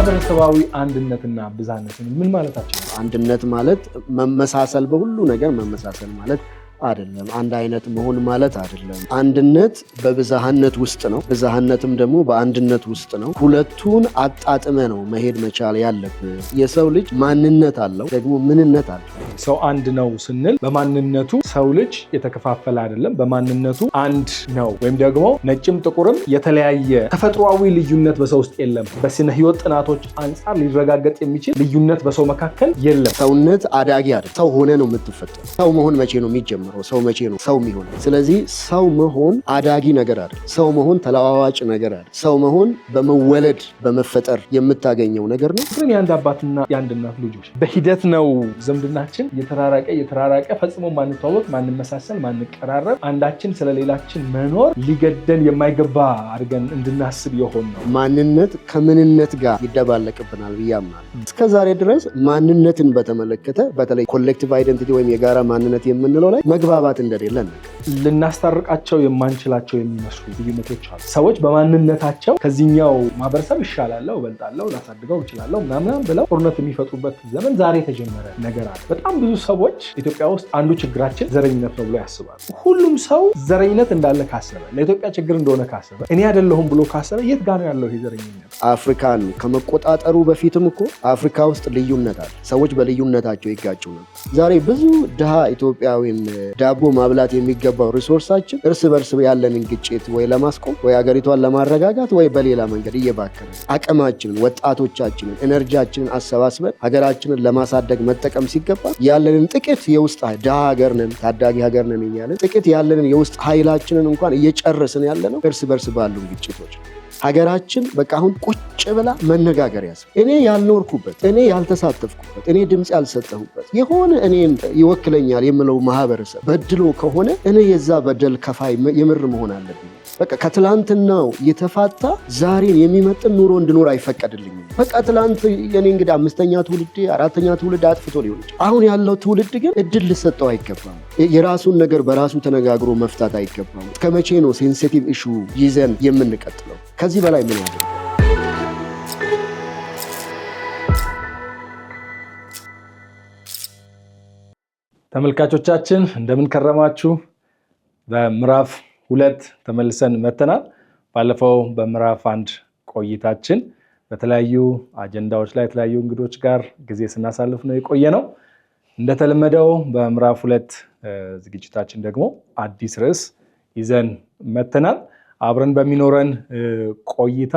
ማህበረሰባዊ አንድነትና ብዝሃነት ምን ማለታችን ነው? አንድነት ማለት መመሳሰል በሁሉ ነገር መመሳሰል ማለት አይደለም። አንድ አይነት መሆን ማለት አይደለም። አንድነት በብዝሃነት ውስጥ ነው፣ ብዝሃነትም ደግሞ በአንድነት ውስጥ ነው። ሁለቱን አጣጥመ ነው መሄድ መቻል ያለብን። የሰው ልጅ ማንነት አለው፣ ደግሞ ምንነት አለው። ሰው አንድ ነው ስንል በማንነቱ ሰው ልጅ የተከፋፈለ አይደለም፣ በማንነቱ አንድ ነው። ወይም ደግሞ ነጭም ጥቁርም የተለያየ ተፈጥሯዊ ልዩነት በሰው ውስጥ የለም። በስነ ህይወት ጥናቶች አንጻር ሊረጋገጥ የሚችል ልዩነት በሰው መካከል የለም። ሰውነት አዳጊ አይደለም። ሰው ሆነ ነው የምትፈጠረው። ሰው መሆን መቼ ነው የሚጀምረው? ሰው መቼ ነው ሰው የሚሆነው? ስለዚህ ሰው መሆን አዳጊ ነገር አይደለም። ሰው መሆን ተለዋዋጭ ነገር አይደለም። ሰው መሆን በመወለድ በመፈጠር የምታገኘው ነገር ነው። ግን የአንድ አባትና የአንድ እናት ልጆች በሂደት ነው ዝምድናችን የተራራቀ ፈጽሞ ማንተዋወቅ፣ ማንመሳሰል፣ ማንቀራረብ፣ አንዳችን ስለሌላችን መኖር ሊገደን የማይገባ አድርገን እንድናስብ የሆን ነው። ማንነት ከምንነት ጋር ይደባለቅብናል ብዬ አምናለሁ። እስከዛሬ ድረስ ማንነትን በተመለከተ በተለይ ኮሌክቲቭ አይደንቲቲ ወይም የጋራ ማንነት የምንለው ላይ መግባባት እንደሌለን ልናስታርቃቸው የማንችላቸው የሚመስሉ ልዩነቶች አሉ። ሰዎች በማንነታቸው ከዚህኛው ማህበረሰብ ይሻላለሁ፣ እበልጣለሁ፣ ላሳድገው እችላለሁ ምናምን ብለው ጦርነት የሚፈጥሩበት ዘመን ዛሬ የተጀመረ ነገር አለ። በጣም ብዙ ሰዎች ኢትዮጵያ ውስጥ አንዱ ችግራችን ዘረኝነት ነው ብሎ ያስባሉ። ሁሉም ሰው ዘረኝነት እንዳለ ካሰበ፣ ለኢትዮጵያ ችግር እንደሆነ ካሰበ፣ እኔ አይደለሁም ብሎ ካሰበ የት ጋር ነው ያለው ይሄ ዘረኝነት? አፍሪካን ከመቆጣጠሩ በፊትም እኮ አፍሪካ ውስጥ ልዩነት አለ። ሰዎች በልዩነታቸው ይጋጩ ነው። ዛሬ ብዙ ድሃ ኢትዮጵያዊን ዳቦ ማብላት የሚገባው ሪሶርሳችን እርስ በርስ ያለንን ግጭት ወይ ለማስቆም ወይ ሀገሪቷን ለማረጋጋት ወይ በሌላ መንገድ እየባከነ አቅማችንን፣ ወጣቶቻችንን፣ ኤነርጂያችንን አሰባስበን ሀገራችንን ለማሳደግ መጠቀም ሲገባ ያለንን ጥቂት የውስጥ ድሃ ሀገር ነን፣ ታዳጊ ሀገር ነን እያለን ጥቂት ያለንን የውስጥ ኃይላችንን እንኳን እየጨረስን ያለነው እርስ በርስ ባሉን ግጭቶች። ሀገራችን በቃ አሁን ቁጭ ብላ መነጋገር ያስ እኔ ያልኖርኩበት፣ እኔ ያልተሳተፍኩበት፣ እኔ ድምፅ ያልሰጠሁበት የሆነ እኔን ይወክለኛል የምለው ማህበረሰብ በድሎ ከሆነ እኔ የዛ በደል ከፋይ የምር መሆን አለብኝ። በቃ ከትላንትናው የተፋታ ዛሬን የሚመጥን ኑሮ እንድኖር አይፈቀድልኝም። በቃ ትላንት የኔ እንግዲህ 5ኛ ትውልድ 4ኛ ትውልድ አጥፍቶ ሊሆን ይችላል። አሁን ያለው ትውልድ ግን እድል ልሰጠው አይገባም። የራሱን ነገር በራሱ ተነጋግሮ መፍታት አይገባም። ከመቼ ነው ሴንሲቲቭ ኢሹ ይዘን የምንቀጥለው? ከዚህ በላይ ምን ያደርግ? ተመልካቾቻችን እንደምን ከረማችሁ? በምዕራፍ 2 ተመልሰን መተናል። ባለፈው በምዕራፍ 1 ቆይታችን በተለያዩ አጀንዳዎች ላይ የተለያዩ እንግዶች ጋር ጊዜ ስናሳልፍ ነው የቆየ ነው። እንደተለመደው በምዕራፍ 2 ዝግጅታችን ደግሞ አዲስ ርዕስ ይዘን መተናል። አብረን በሚኖረን ቆይታ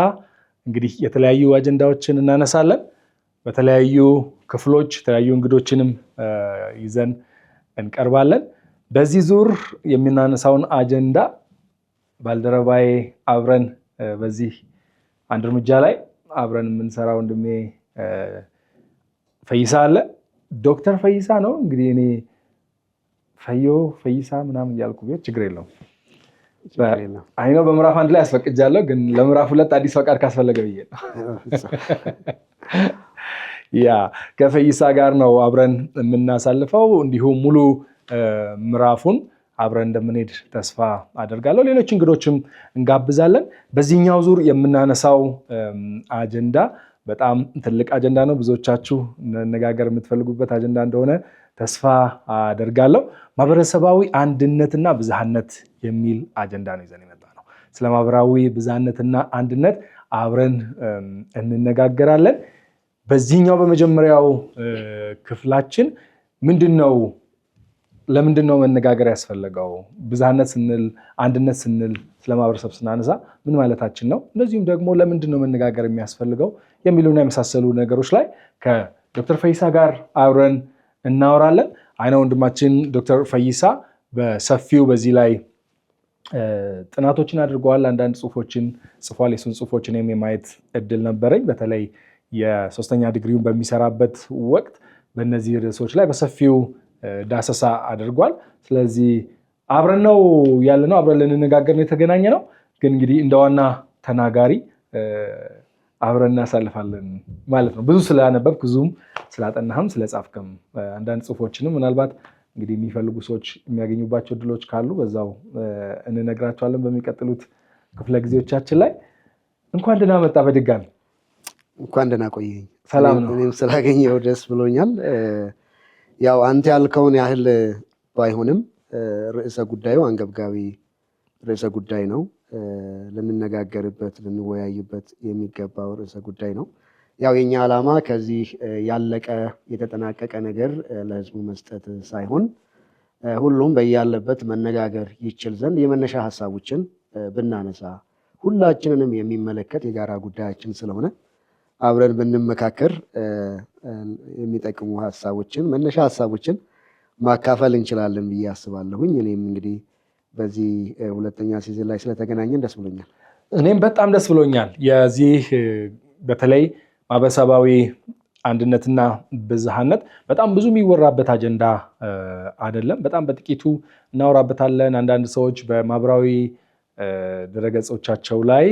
እንግዲህ የተለያዩ አጀንዳዎችን እናነሳለን። በተለያዩ ክፍሎች የተለያዩ እንግዶችንም ይዘን እንቀርባለን። በዚህ ዙር የምናነሳውን አጀንዳ ባልደረባዬ አብረን በዚህ አንድ እርምጃ ላይ አብረን የምንሰራ ወንድሜ ፈይሳ አለ። ዶክተር ፈይሳ ነው እንግዲህ እኔ ፈይሳ ምናምን እያልኩ ቢሆን ችግር የለውም። አይ ነው በምዕራፍ 1 ላይ አስፈቅጃለሁ፣ ግን ለምዕራፍ 2 አዲስ ፈቃድ ካስፈለገ ብዬ ነው። ያ ከፈይሳ ጋር ነው አብረን የምናሳልፈው። እንዲሁም ሙሉ ምዕራፉን አብረን እንደምንሄድ ተስፋ አደርጋለሁ። ሌሎች እንግዶችም እንጋብዛለን። በዚህኛው ዙር የምናነሳው አጀንዳ በጣም ትልቅ አጀንዳ ነው። ብዙዎቻችሁ መነጋገር የምትፈልጉበት አጀንዳ እንደሆነ ተስፋ አደርጋለሁ። ማህበረሰባዊ አንድነትና ብዝሃነት የሚል አጀንዳ ነው ይዘን የመጣ ነው። ስለ ማህበራዊ ብዝሃነትና አንድነት አብረን እንነጋገራለን። በዚህኛው በመጀመሪያው ክፍላችን ለምንድን ነው መነጋገር ያስፈለገው? ብዝሃነት ስንል፣ አንድነት ስንል፣ ስለ ማህበረሰብ ስናነሳ ምን ማለታችን ነው? እንደዚሁም ደግሞ ለምንድን ነው መነጋገር የሚያስፈልገው የሚሉና የመሳሰሉ ነገሮች ላይ ከዶክተር ፈይሳ ጋር አብረን እናወራለን። አይነ ወንድማችን ዶክተር ፈይሳ በሰፊው በዚህ ላይ ጥናቶችን አድርገዋል። አንዳንድ ጽሁፎችን ጽፏል። የሱን ጽሁፎችን የማየት እድል ነበረኝ። በተለይ የ3ኛ ዲግሪውን በሚሰራበት ወቅት በእነዚህ ርዕሶች ላይ በሰፊው ዳሰሳ አድርጓል። ስለዚህ አብረን ነው ያለነው፣ አብረን ልንነጋገር ነው የተገናኘ ነው። ግን እንግዲህ እንደ ዋና ተናጋሪ አብረን እናሳልፋለን ማለት ነው። ብዙ ስላነበብክ፣ ብዙም ስላጠናህም ስለጻፍክም አንዳንድ ጽሁፎችንም ምናልባት እንግዲህ የሚፈልጉ ሰዎች የሚያገኙባቸው እድሎች ካሉ በዛው እንነግራቸዋለን በሚቀጥሉት ክፍለ ጊዜዎቻችን ላይ። እንኳን ደህና መጣ በድጋሚ። እንኳን ደህና ቆየኝ። ሰላም ነው። እኔም ስላገኘው ደስ ብሎኛል። ያው አንተ ያልከውን ያህል ባይሆንም ርዕሰ ጉዳዩ አንገብጋቢ ርዕሰ ጉዳይ ነው። ልንነጋገርበት ልንወያይበት የሚገባው ርዕሰ ጉዳይ ነው። ያው የኛ ዓላማ ከዚህ ያለቀ የተጠናቀቀ ነገር ለህዝቡ መስጠት ሳይሆን ሁሉም በያለበት መነጋገር ይችል ዘንድ የመነሻ ሀሳቦችን ብናነሳ ሁላችንንም የሚመለከት የጋራ ጉዳያችን ስለሆነ አብረን ብንመካከር የሚጠቅሙ ሀሳቦችን መነሻ ሀሳቦችን ማካፈል እንችላለን ብዬ አስባለሁኝ። እኔም እንግዲህ በዚህ ሁለተኛ ሲዝን ላይ ስለተገናኘን ደስ ብሎኛል። እኔም በጣም ደስ ብሎኛል። የዚህ በተለይ ማህበረሰባዊ አንድነትና ብዝሃነት በጣም ብዙ የሚወራበት አጀንዳ አይደለም። በጣም በጥቂቱ እናወራበታለን። አንዳንድ ሰዎች በማህበራዊ ድረገጾቻቸው ላይ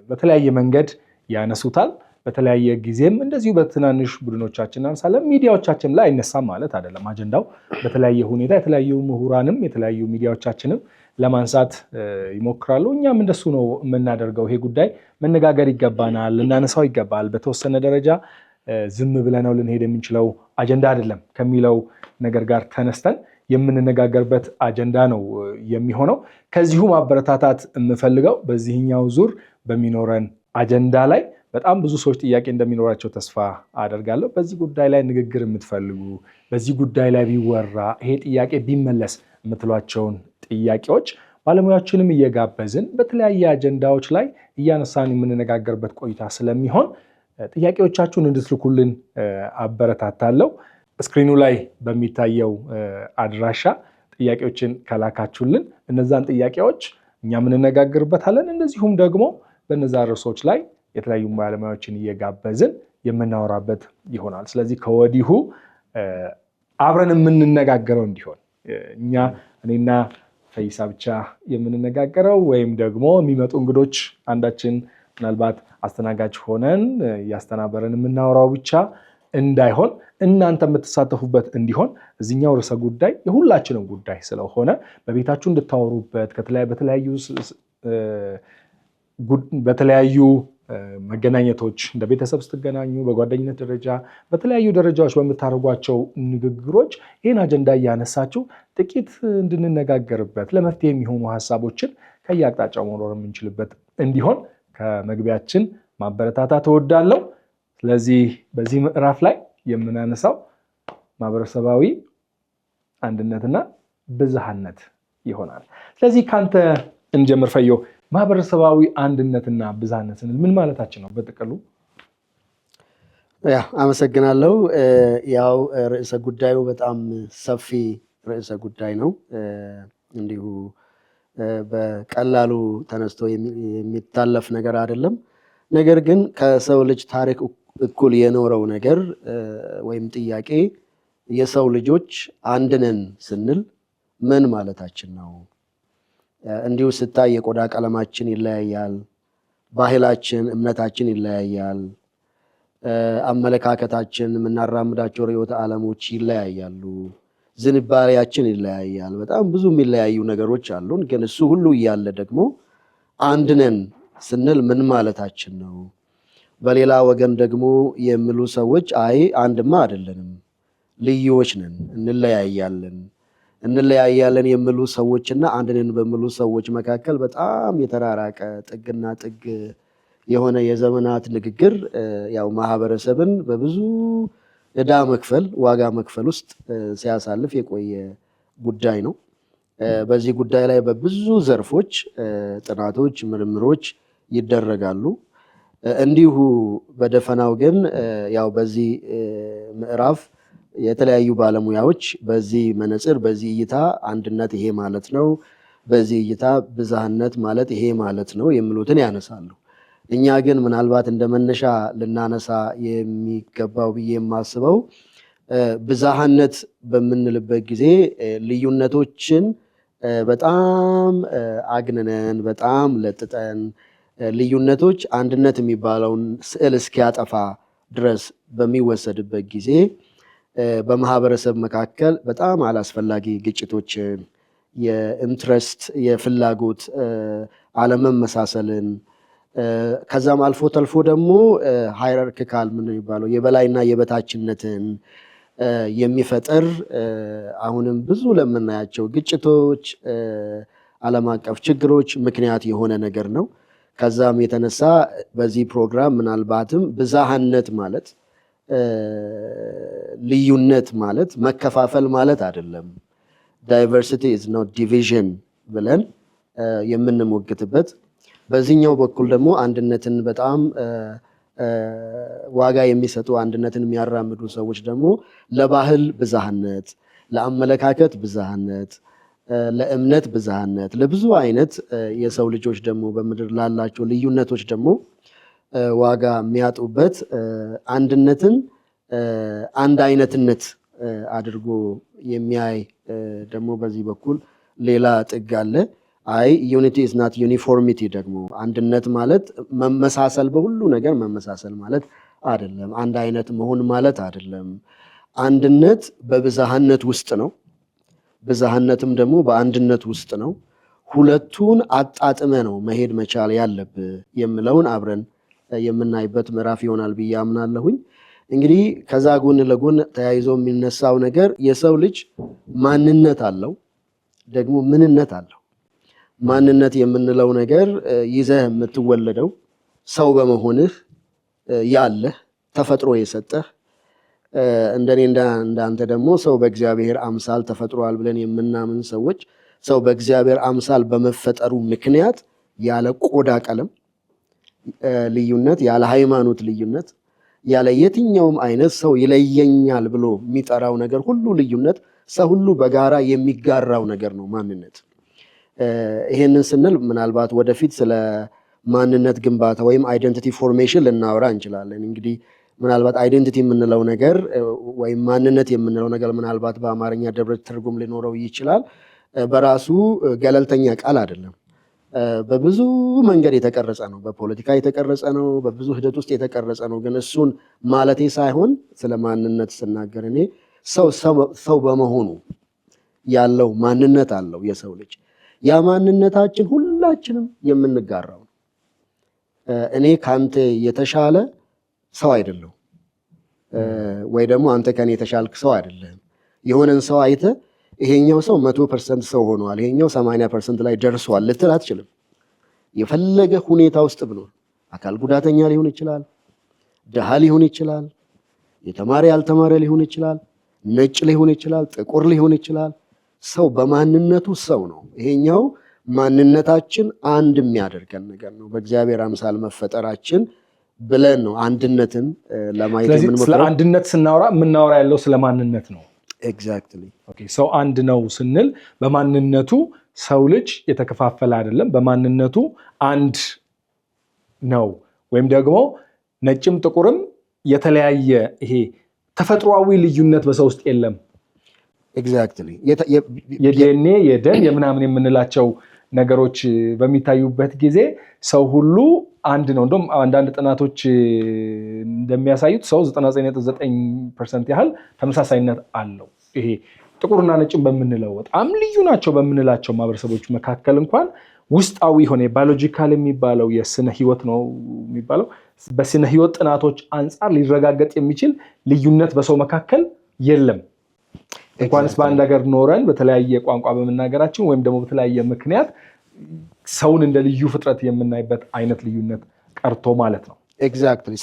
በተለያየ መንገድ ያነሱታል። በተለያየ ጊዜም እንደዚሁ በትናንሽ ቡድኖቻችን እናነሳለን። ሚዲያዎቻችን ላይ አይነሳም ማለት አይደለም። አጀንዳው በተለያየ ሁኔታ የተለያዩ ምሁራንም የተለያዩ ሚዲያዎቻችንም ለማንሳት ይሞክራሉ። እኛም እንደሱ ነው የምናደርገው። ይሄ ጉዳይ መነጋገር ይገባናል፣ ልናነሳው ይገባል። በተወሰነ ደረጃ ዝም ብለነው ልንሄድ የምንችለው አጀንዳ አይደለም ከሚለው ነገር ጋር ተነስተን የምንነጋገርበት አጀንዳ ነው የሚሆነው። ከዚሁ ማበረታታት የምፈልገው በዚህኛው ዙር በሚኖረን አጀንዳ ላይ በጣም ብዙ ሰዎች ጥያቄ እንደሚኖራቸው ተስፋ አደርጋለሁ። በዚህ ጉዳይ ላይ ንግግር የምትፈልጉ በዚህ ጉዳይ ላይ ቢወራ ይሄ ጥያቄ ቢመለስ የምትሏቸውን ጥያቄዎች ባለሙያዎችንም እየጋበዝን በተለያየ አጀንዳዎች ላይ እያነሳን የምንነጋገርበት ቆይታ ስለሚሆን ጥያቄዎቻችሁን እንድትልኩልን አበረታታለሁ። ስክሪኑ ላይ በሚታየው አድራሻ ጥያቄዎችን ከላካችሁልን እነዛን ጥያቄዎች እኛ የምንነጋገርበታለን። እንደዚሁም ደግሞ በነዛ ርዕሶች ላይ የተለያዩ ባለሙያዎችን እየጋበዝን የምናወራበት ይሆናል። ስለዚህ ከወዲሁ አብረን የምንነጋገረው እንዲሆን እኛ እኔና ፈይሳ ብቻ የምንነጋገረው ወይም ደግሞ የሚመጡ እንግዶች አንዳችን ምናልባት አስተናጋጅ ሆነን እያስተናበረን የምናወራው ብቻ እንዳይሆን እናንተ የምትሳተፉበት እንዲሆን እዚህኛው ርዕሰ ጉዳይ የሁላችንም ጉዳይ ስለሆነ በቤታችሁ እንድታወሩበት በተለያዩ መገናኘቶች እንደ ቤተሰብ ስትገናኙ በጓደኝነት ደረጃ በተለያዩ ደረጃዎች በምታደርጓቸው ንግግሮች ይህን አጀንዳ እያነሳችሁ ጥቂት እንድንነጋገርበት ለመፍትሄ የሚሆኑ ሀሳቦችን ከየአቅጣጫው መኖር የምንችልበት እንዲሆን ከመግቢያችን ማበረታታት እወዳለሁ። ስለዚህ በዚህ ምዕራፍ ላይ የምናነሳው ማህበረሰባዊ አንድነትና ብዝሃነት ይሆናል። ስለዚህ ካንተ እንጀምር ፈዮ። ማህበረሰባዊ አንድነትና ብዝሃነት ስንል ምን ማለታችን ነው በጥቅሉ? አመሰግናለሁ። ያው ርዕሰ ጉዳዩ በጣም ሰፊ ርዕሰ ጉዳይ ነው። እንዲሁ በቀላሉ ተነስቶ የሚታለፍ ነገር አይደለም። ነገር ግን ከሰው ልጅ ታሪክ እኩል የኖረው ነገር ወይም ጥያቄ የሰው ልጆች አንድ ነን ስንል ምን ማለታችን ነው? እንዲሁ ስታይ የቆዳ ቀለማችን ይለያያል፣ ባህላችን፣ እምነታችን ይለያያል፣ አመለካከታችን፣ የምናራምዳቸው ርዕዮተ ዓለሞች ይለያያሉ፣ ዝንባሌያችን ይለያያል። በጣም ብዙ የሚለያዩ ነገሮች አሉን። ግን እሱ ሁሉ እያለ ደግሞ አንድ ነን ስንል ምን ማለታችን ነው? በሌላ ወገን ደግሞ የሚሉ ሰዎች አይ አንድማ አይደለንም፣ ልዩዎች ነን፣ እንለያያለን የሚሉ ሰዎችና አንድ ነን በሚሉ ሰዎች መካከል በጣም የተራራቀ ጥግና ጥግ የሆነ የዘመናት ንግግር ያው ማህበረሰብን በብዙ ዕዳ መክፈል ዋጋ መክፈል ውስጥ ሲያሳልፍ የቆየ ጉዳይ ነው። በዚህ ጉዳይ ላይ በብዙ ዘርፎች ጥናቶች፣ ምርምሮች ይደረጋሉ። እንዲሁ በደፈናው ግን ያው በዚህ ምዕራፍ የተለያዩ ባለሙያዎች በዚህ መነጽር በዚህ እይታ አንድነት ይሄ ማለት ነው፣ በዚህ እይታ ብዝሃነት ማለት ይሄ ማለት ነው የሚሉትን ያነሳሉ። እኛ ግን ምናልባት እንደ መነሻ ልናነሳ የሚገባው ብዬ የማስበው ብዝሃነት በምንልበት ጊዜ ልዩነቶችን በጣም አግንነን በጣም ለጥጠን ልዩነቶች አንድነት የሚባለውን ስዕል እስኪያጠፋ ድረስ በሚወሰድበት ጊዜ በማህበረሰብ መካከል በጣም አላስፈላጊ ግጭቶችን፣ የኢንትረስት የፍላጎት አለመመሳሰልን፣ ከዛም አልፎ ተልፎ ደግሞ ሃይራርኪካል ምን የሚባለው የበላይና የበታችነትን የሚፈጠር አሁንም ብዙ ለምናያቸው ግጭቶች፣ ዓለም አቀፍ ችግሮች ምክንያት የሆነ ነገር ነው። ከዛም የተነሳ በዚህ ፕሮግራም ምናልባትም ብዝሃነት ማለት ልዩነት ማለት መከፋፈል ማለት አይደለም። ዳይቨርሲቲ ኢዝ ኖት ዲቪዥን ብለን የምንሞግትበት፣ በዚህኛው በኩል ደግሞ አንድነትን በጣም ዋጋ የሚሰጡ አንድነትን የሚያራምዱ ሰዎች ደግሞ ለባህል ብዝሃነት፣ ለአመለካከት ብዝሃነት፣ ለእምነት ብዝሃነት፣ ለብዙ አይነት የሰው ልጆች ደግሞ በምድር ላላቸው ልዩነቶች ደግሞ ዋጋ የሚያጡበት አንድነትን አንድ አይነትነት አድርጎ የሚያይ ደግሞ በዚህ በኩል ሌላ ጥግ አለ። አይ ዩኒቲ ኢዝ ናት ዩኒፎርሚቲ፣ ደግሞ አንድነት ማለት መመሳሰል፣ በሁሉ ነገር መመሳሰል ማለት አይደለም። አንድ አይነት መሆን ማለት አይደለም። አንድነት በብዝሃነት ውስጥ ነው፣ ብዝሃነትም ደግሞ በአንድነት ውስጥ ነው። ሁለቱን አጣጥመ ነው መሄድ መቻል ያለብህ የምለውን አብረን የምናይበት ምዕራፍ ይሆናል ብዬ አምናለሁኝ። እንግዲህ ከዛ ጎን ለጎን ተያይዞ የሚነሳው ነገር የሰው ልጅ ማንነት አለው፣ ደግሞ ምንነት አለው። ማንነት የምንለው ነገር ይዘህ የምትወለደው ሰው በመሆንህ ያለህ ተፈጥሮ የሰጠህ፣ እንደኔ እንዳንተ ደግሞ ሰው በእግዚአብሔር አምሳል ተፈጥሯል ብለን የምናምን ሰዎች ሰው በእግዚአብሔር አምሳል በመፈጠሩ ምክንያት ያለ ቆዳ ቀለም ልዩነት፣ ያለ ሃይማኖት ልዩነት፣ ያለ የትኛውም አይነት ሰው ይለየኛል ብሎ የሚጠራው ነገር ሁሉ ልዩነት፣ ሰው ሁሉ በጋራ የሚጋራው ነገር ነው ማንነት። ይሄንን ስንል ምናልባት ወደፊት ስለ ማንነት ግንባታ ወይም አይደንቲቲ ፎርሜሽን ልናወራ እንችላለን። እንግዲህ ምናልባት አይደንቲቲ የምንለው ነገር ወይም ማንነት የምንለው ነገር ምናልባት በአማርኛ ደብረ ትርጉም ሊኖረው ይችላል። በራሱ ገለልተኛ ቃል አይደለም። በብዙ መንገድ የተቀረጸ ነው። በፖለቲካ የተቀረጸ ነው። በብዙ ሂደት ውስጥ የተቀረጸ ነው። ግን እሱን ማለቴ ሳይሆን ስለ ማንነት ስናገር እኔ ሰው በመሆኑ ያለው ማንነት አለው የሰው ልጅ። ያ ማንነታችን ሁላችንም የምንጋራው ነው። እኔ ካንተ የተሻለ ሰው አይደለሁ፣ ወይ ደግሞ አንተ ከኔ የተሻልክ ሰው አይደለም። የሆነን ሰው አይተ ይሄኛው ሰው 100% ሰው ሆኗል፣ ይሄኛው 80% ላይ ደርሷል ልትል አትችልም። የፈለገ ሁኔታ ውስጥ ብኖር፣ አካል ጉዳተኛ ሊሆን ይችላል፣ ድሃ ሊሆን ይችላል፣ የተማረ ያልተማረ ሊሆን ይችላል፣ ነጭ ሊሆን ይችላል፣ ጥቁር ሊሆን ይችላል። ሰው በማንነቱ ሰው ነው። ይሄኛው ማንነታችን አንድ የሚያደርገን ነገር ነው። በእግዚአብሔር አምሳል መፈጠራችን ብለን ነው አንድነትን ለማየት የምንሞክረው። ስለ አንድነት ስናወራ የምናወራ ያለው ስለ ማንነት ነው። ኤግዛክትሊ። ኦኬ፣ ሰው አንድ ነው ስንል በማንነቱ ሰው ልጅ የተከፋፈለ አይደለም። በማንነቱ አንድ ነው። ወይም ደግሞ ነጭም ጥቁርም የተለያየ ይሄ ተፈጥሯዊ ልዩነት በሰው ውስጥ የለም። ኤግዛክትሊ። የዲኤንኤ የደም የምናምን የምንላቸው ነገሮች በሚታዩበት ጊዜ ሰው ሁሉ አንድ ነው። እንደውም አንዳንድ ጥናቶች እንደሚያሳዩት ሰው 99.9% ያህል ተመሳሳይነት አለው። ይሄ ጥቁርና ነጭም በምንለው በጣም ልዩ ናቸው በምንላቸው ማህበረሰቦች መካከል እንኳን ውስጣዊ ሆነ ባዮሎጂካል የሚባለው የስነ ህይወት ነው የሚባለው በስነ ህይወት ጥናቶች አንጻር ሊረጋገጥ የሚችል ልዩነት በሰው መካከል የለም። እንኳንስ በአንድ ሀገር ኖረን በተለያየ ቋንቋ በመናገራችን ወይም ደግሞ በተለያየ ምክንያት ሰውን እንደ ልዩ ፍጥረት የምናይበት አይነት ልዩነት ቀርቶ ማለት ነው። ኤግዛክትሊ።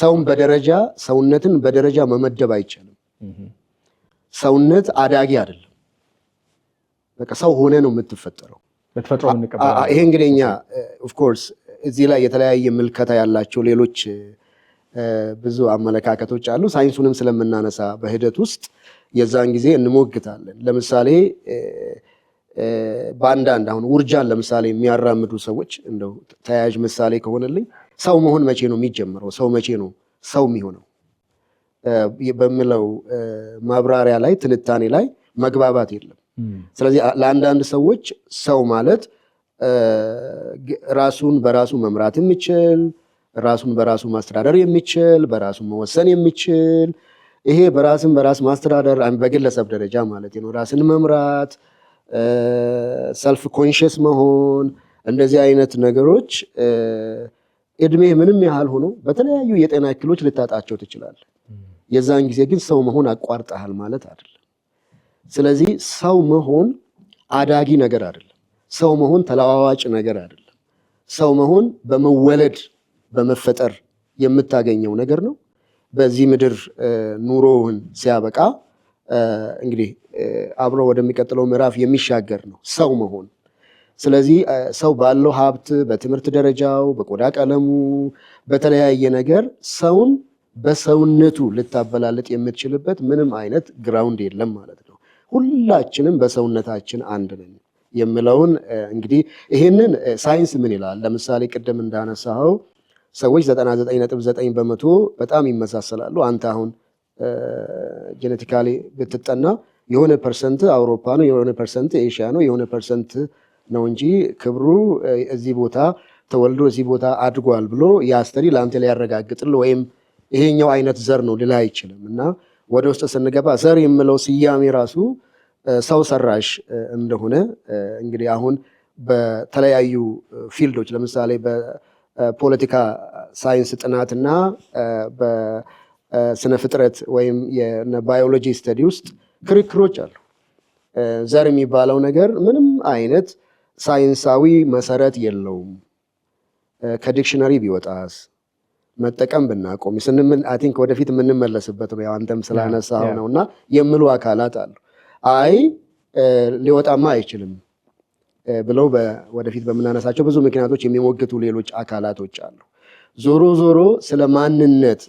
ሰውነትን በደረጃ መመደብ አይቻልም። ሰውነት አዳጊ አይደለም። በቃ ሰው ሆነ ነው የምትፈጠረው። በተፈጥሮ እንቀበላለን። ይሄ እንግዲህ እኛ ኦፍኮርስ እዚህ ላይ የተለያየ ምልከታ ያላቸው ሌሎች ብዙ አመለካከቶች አሉ። ሳይንሱንም ስለምናነሳ በሂደት ውስጥ የዛን ጊዜ እንሞግታለን። ለምሳሌ በአንዳንድ አሁን ውርጃን ለምሳሌ የሚያራምዱ ሰዎች እንደው ተያያዥ ምሳሌ ከሆነልኝ ሰው መሆን መቼ ነው የሚጀምረው? ሰው መቼ ነው ሰው የሚሆነው በሚለው ማብራሪያ ላይ ትንታኔ ላይ መግባባት የለም። ስለዚህ ለአንዳንድ ሰዎች ሰው ማለት ራሱን በራሱ መምራት የሚችል፣ ራሱን በራሱ ማስተዳደር የሚችል፣ በራሱ መወሰን የሚችል፣ ይሄ በራስን በራስ ማስተዳደር በግለሰብ ደረጃ ማለት ነው። ራስን መምራት፣ ሰልፍ ኮንሽስ መሆን፣ እንደዚህ አይነት ነገሮች እድሜ ምንም ያህል ሆኖ በተለያዩ የጤና እክሎች ልታጣቸው ትችላለህ። የዛን ጊዜ ግን ሰው መሆን አቋርጠሃል ማለት አይደለም። ስለዚህ ሰው መሆን አዳጊ ነገር አይደለም። ሰው መሆን ተለዋዋጭ ነገር አይደለም። ሰው መሆን በመወለድ በመፈጠር የምታገኘው ነገር ነው። በዚህ ምድር ኑሮውን ሲያበቃ እንግዲህ አብሮ ወደሚቀጥለው ምዕራፍ የሚሻገር ነው ሰው መሆን። ስለዚህ ሰው ባለው ሀብት፣ በትምህርት ደረጃው፣ በቆዳ ቀለሙ፣ በተለያየ ነገር ሰውን በሰውነቱ ልታበላልጥ የምትችልበት ምንም አይነት ግራውንድ የለም ማለት ነው። ሁላችንም በሰውነታችን አንድ ነን የሚለውን እንግዲህ ይሄንን ሳይንስ ምን ይላል? ለምሳሌ ቅድም እንዳነሳኸው ሰዎች 99.9% በጣም ይመሳሰላሉ። አንተ አሁን ጄኔቲካሊ ብትጠና የሆነ ፐርሰንት አውሮፓ ነው፣ የሆነ ፐርሰንት ኤሽያ ነው፣ የሆነ ፐርሰንት ነው እንጂ ክብሩ እዚህ ቦታ ተወልዶ እዚህ ቦታ አድጓል ብሎ ያስተሪ ለአንተ ሊያረጋግጥልህ ወይም ይሄኛው አይነት ዘር ነው ሊልህ አይችልም። እና ወደ ውስጥ ስንገባ ዘር የምለው ስያሜ ራሱ ሰው ሰራሽ እንደሆነ እንግዲህ አሁን በተለያዩ ፊልዶች ለምሳሌ በፖለቲካ ሳይንስ ጥናትና በስነ ፍጥረት ወይም የባዮሎጂ ስተዲ ውስጥ ክርክሮች አሉ። ዘር የሚባለው ነገር ምንም አይነት ሳይንሳዊ መሰረት የለውም። ከዲክሽነሪ ቢወጣስ መጠቀም ብናቆም አይ ቲንክ ወደፊት የምንመለስበት ነው። ያው አንተም ስላነሳው ነውና የሚሉ አካላት አሉ። አይ ሊወጣማ አይችልም ብለው ወደፊት በምናነሳቸው ብዙ ምክንያቶች የሚሞግቱ ሌሎች አካላቶች አሉ። ዞሮ ዞሮ ስለ ማንነት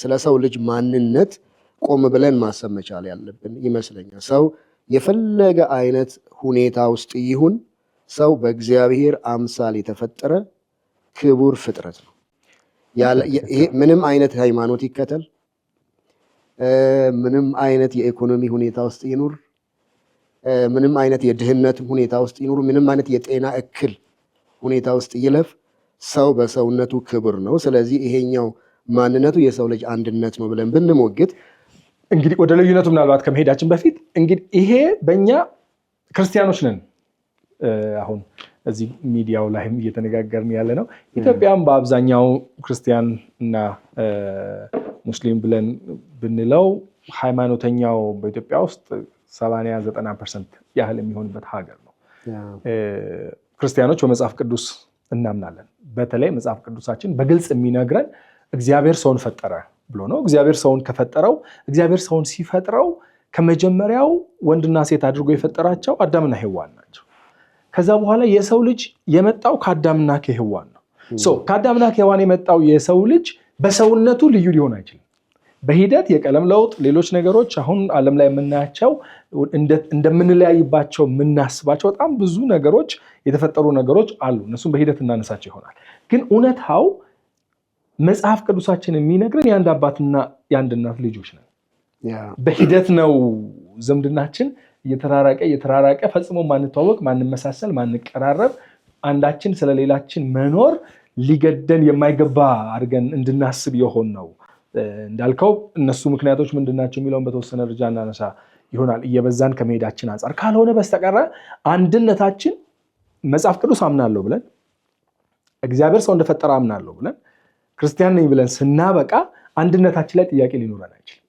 ስለ ሰው ልጅ ማንነት ቆም ብለን ማሰብ መቻል ያለብን ይመስለኛል። ሰው የፈለገ አይነት ሁኔታ ውስጥ ይሁን ሰው በእግዚአብሔር አምሳል የተፈጠረ ክቡር ፍጥረት ነው። ምንም አይነት ሃይማኖት ይከተል፣ ምንም አይነት የኢኮኖሚ ሁኔታ ውስጥ ይኑር፣ ምንም አይነት የድህነት ሁኔታ ውስጥ ይኑር፣ ምንም አይነት የጤና እክል ሁኔታ ውስጥ ይለፍ፣ ሰው በሰውነቱ ክቡር ነው። ስለዚህ ይሄኛው ማንነቱ የሰው ልጅ አንድነት ነው ብለን ብንሞግት እንግዲህ ወደ ልዩነቱ ምናልባት ከመሄዳችን በፊት እንግዲህ ይሄ በእኛ ክርስቲያኖች ነን አሁን እዚህ ሚዲያው ላይም እየተነጋገርን ያለ ነው። ኢትዮጵያም በአብዛኛው ክርስቲያን እና ሙስሊም ብለን ብንለው ሃይማኖተኛው በኢትዮጵያ ውስጥ 80-90% ያህል የሚሆንበት ሀገር ነው። ክርስቲያኖች በመጽሐፍ ቅዱስ እናምናለን። በተለይ መጽሐፍ ቅዱሳችን በግልጽ የሚነግረን እግዚአብሔር ሰውን ፈጠረ ብሎ ነው። እግዚአብሔር ሰውን ከፈጠረው እግዚአብሔር ሰውን ሲፈጥረው ከመጀመሪያው ወንድና ሴት አድርጎ የፈጠራቸው አዳምና ሔዋን ናቸው። ከዛ በኋላ የሰው ልጅ የመጣው ከአዳምና ከሔዋን ነው። ከአዳምና ከሔዋን የመጣው የሰው ልጅ በሰውነቱ ልዩ ሊሆን አይችልም። በሂደት የቀለም ለውጥ፣ ሌሎች ነገሮች አሁን ዓለም ላይ የምናያቸው እንደምንለያይባቸው የምናስባቸው በጣም ብዙ ነገሮች የተፈጠሩ ነገሮች አሉ። እነሱም በሂደት እናነሳቸው ይሆናል። ግን እውነታው መጽሐፍ ቅዱሳችን የሚነግረን የአንድ አባትና የአንድ እናት ልጆች ነን። በሂደት ነው ዝምድናችን እየተራራቀ ፈጽሞ ማንተዋወቅ፣ ማንመሳሰል፣ ማንቀራረብ፣ አንዳችን ስለሌላችን መኖር ሊገደን የማይገባ አድርገን እንድናስብ የሆን ነው። እንዳልከው እነሱ ምክንያቶች ምንድናቸው የሚለውን በተወሰነ ደረጃ እናነሳ ይሆናል እየበዛን ከመሄዳችን አንጻር። ካልሆነ በስተቀረ አንድነታችን መጽሐፍ ቅዱስ አምናለሁ ብለን እግዚአብሔር ሰው እንደፈጠረ አምናለሁ ብለን ክርስቲያን ነኝ ብለን ስናበቃ አንድነታችን ላይ ጥያቄ ሊኖረን አይችልም።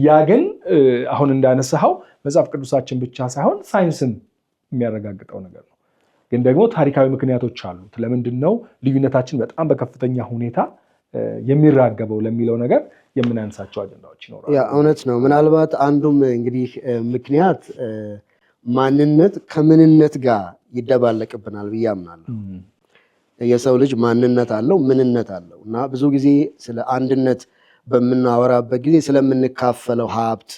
ያ ግን አሁን እንዳነሳኸው መጽሐፍ ቅዱሳችን ብቻ ሳይሆን ሳይንስም የሚያረጋግጠው ነገር ነው። ግን ደግሞ ታሪካዊ ምክንያቶች አሉት። ለምንድን ነው ልዩነታችን በጣም በከፍተኛ ሁኔታ የሚራገበው ለሚለው ነገር የምናነሳቸው አጀንዳዎች ይኖራሉ። እውነት ነው። ምናልባት አንዱም እንግዲህ ምክንያት ማንነት ከምንነት ጋር ይደባለቅብናል ብዬ አምናለሁ። የሰው ልጅ ማንነት አለው፣ ምንነት አለው እና ብዙ ጊዜ ስለ አንድነት በምናወራበት ጊዜ ስለምንካፈለው ሀብት፣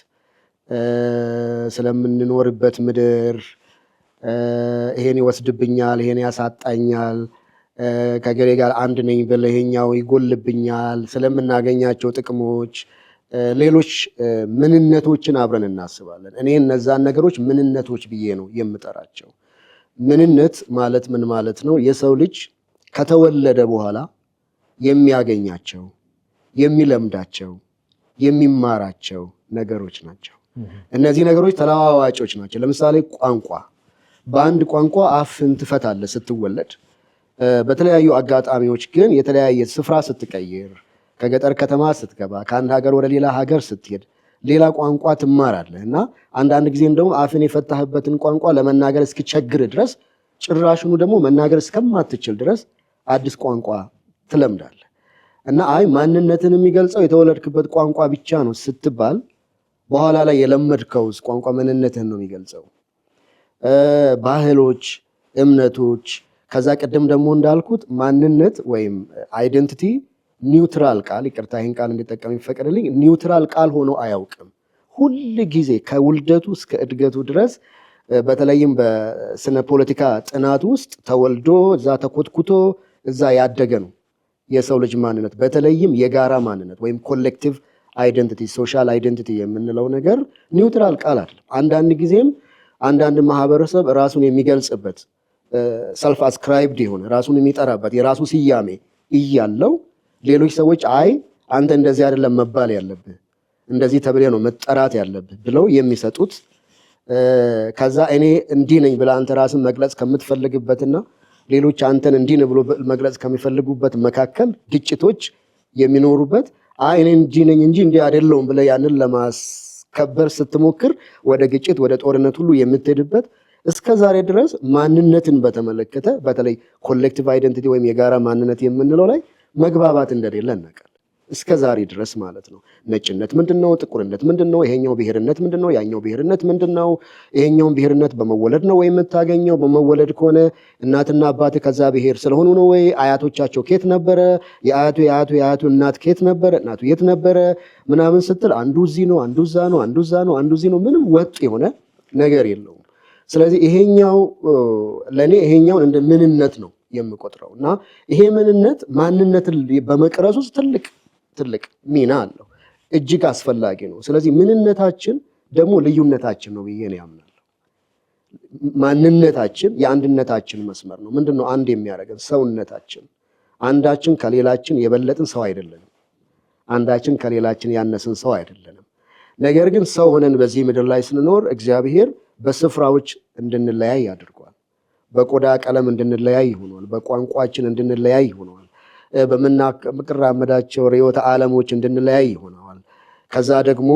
ስለምንኖርበት ምድር፣ ይሄን ይወስድብኛል፣ ይሄን ያሳጣኛል፣ ከገሌ ጋር አንድ ነኝ ብለ ይሄኛው ይጎልብኛል፣ ስለምናገኛቸው ጥቅሞች፣ ሌሎች ምንነቶችን አብረን እናስባለን። እኔ እነዛን ነገሮች ምንነቶች ብዬ ነው የምጠራቸው። ምንነት ማለት ምን ማለት ነው? የሰው ልጅ ከተወለደ በኋላ የሚያገኛቸው፣ የሚለምዳቸው፣ የሚማራቸው ነገሮች ናቸው። እነዚህ ነገሮች ተለዋዋጮች ናቸው። ለምሳሌ ቋንቋ፣ በአንድ ቋንቋ አፍን ትፈታለህ ስትወለድ። በተለያዩ አጋጣሚዎች ግን የተለያየ ስፍራ ስትቀይር፣ ከገጠር ከተማ ስትገባ፣ ከአንድ ሀገር ወደ ሌላ ሀገር ስትሄድ ሌላ ቋንቋ ትማራለህ እና አንዳንድ ጊዜ እንደውም አፍን የፈታህበትን ቋንቋ ለመናገር እስኪቸግር ድረስ ጭራሽኑ ደግሞ መናገር እስከማትችል ድረስ አዲስ ቋንቋ ትለምዳለህ እና አይ ማንነትን የሚገልጸው የተወለድክበት ቋንቋ ብቻ ነው ስትባል በኋላ ላይ የለመድከው ቋንቋ ማንነትህን ነው የሚገልጸው። ባህሎች፣ እምነቶች ከዛ ቀደም ደግሞ እንዳልኩት ማንነት ወይም አይደንቲቲ ኒውትራል ቃል ይቅርታ ይህን ቃል እንዲጠቀም ይፈቀድልኝ ኒውትራል ቃል ሆኖ አያውቅም። ሁል ጊዜ ከውልደቱ እስከ እድገቱ ድረስ በተለይም በስነ ፖለቲካ ጥናት ውስጥ ተወልዶ እዛ ተኮትኩቶ እዛ ያደገ ነው የሰው ልጅ ማንነት። በተለይም የጋራ ማንነት ወይም ኮሌክቲቭ አይደንቲቲ ሶሻል አይደንቲቲ የምንለው ነገር ኒውትራል ቃል አይደለም። አንዳንድ ጊዜም አንዳንድ ማህበረሰብ ራሱን የሚገልጽበት ሰልፍ አስክራይብድ የሆነ ራሱን የሚጠራበት የራሱ ስያሜ እያለው ሌሎች ሰዎች አይ አንተ እንደዚህ አይደለም መባል ያለብህ እንደዚህ ተብለህ ነው መጠራት ያለብህ ብለው የሚሰጡት ከዛ እኔ እንዲህ ነኝ ብለህ አንተ ራስን መግለጽ ከምትፈልግበትና ሌሎች አንተን እንዲህ ነው ብሎ መግለጽ ከሚፈልጉበት መካከል ግጭቶች የሚኖሩበት አይ እኔ እንዲህ ነኝ እንጂ እንዲህ አይደለሁም ብለህ ያንን ለማስከበር ስትሞክር ወደ ግጭት ወደ ጦርነት ሁሉ የምትሄድበት እስከ ዛሬ ድረስ ማንነትን በተመለከተ በተለይ ኮሌክቲቭ አይደንቲቲ ወይም የጋራ ማንነት የምንለው ላይ መግባባት እንደሌለ እናውቃለን። እስከ ዛሬ ድረስ ማለት ነው። ነጭነት ምንድነው? ጥቁርነት ምንድነው? ይሄኛው ብሔርነት ምንድነው? ያኛው ብሔርነት ምንድነው? ይሄኛውን ብሔርነት በመወለድ ነው ወይ የምታገኘው? በመወለድ ከሆነ እናትና አባት ከዛ ብሔር ስለሆኑ ነው ወይ? አያቶቻቸው ኬት ነበረ? የአያቱ እናት ኬት ነበረ? እናቱ የት ነበረ? ምናምን ስትል አንዱ እዚህ ነው፣ አንዱ እዛ ነው፣ አንዱ እዛ ነው፣ አንዱ እዚህ ነው። ምንም ወጥ የሆነ ነገር የለውም። ስለዚህ ይሄኛው ለኔ ይሄኛውን እንደ ምንነት ነው የምቆጥረው እና ይሄ ምንነት ማንነትን በመቅረጽ ውስጥ ትልቅ ሚና አለው። እጅግ አስፈላጊ ነው። ስለዚህ ምንነታችን ደግሞ ልዩነታችን ነው ብዬ ነው ያምናለሁ። ማንነታችን የአንድነታችን መስመር ነው። ምንድነው አንድ የሚያደርገን? ሰውነታችን። አንዳችን ከሌላችን የበለጥን ሰው አይደለንም። አንዳችን ከሌላችን ያነስን ሰው አይደለንም። ነገር ግን ሰው ሆነን በዚህ ምድር ላይ ስንኖር እግዚአብሔር በስፍራዎች እንድንለያይ አድርጓል። በቆዳ ቀለም እንድንለያይ ሆኗል። በቋንቋችን እንድንለያይ ሆኗል። በምንራመዳቸው ርዕዮተ ዓለሞች እንድንለያይ ሆነዋል። ከዛ ደግሞ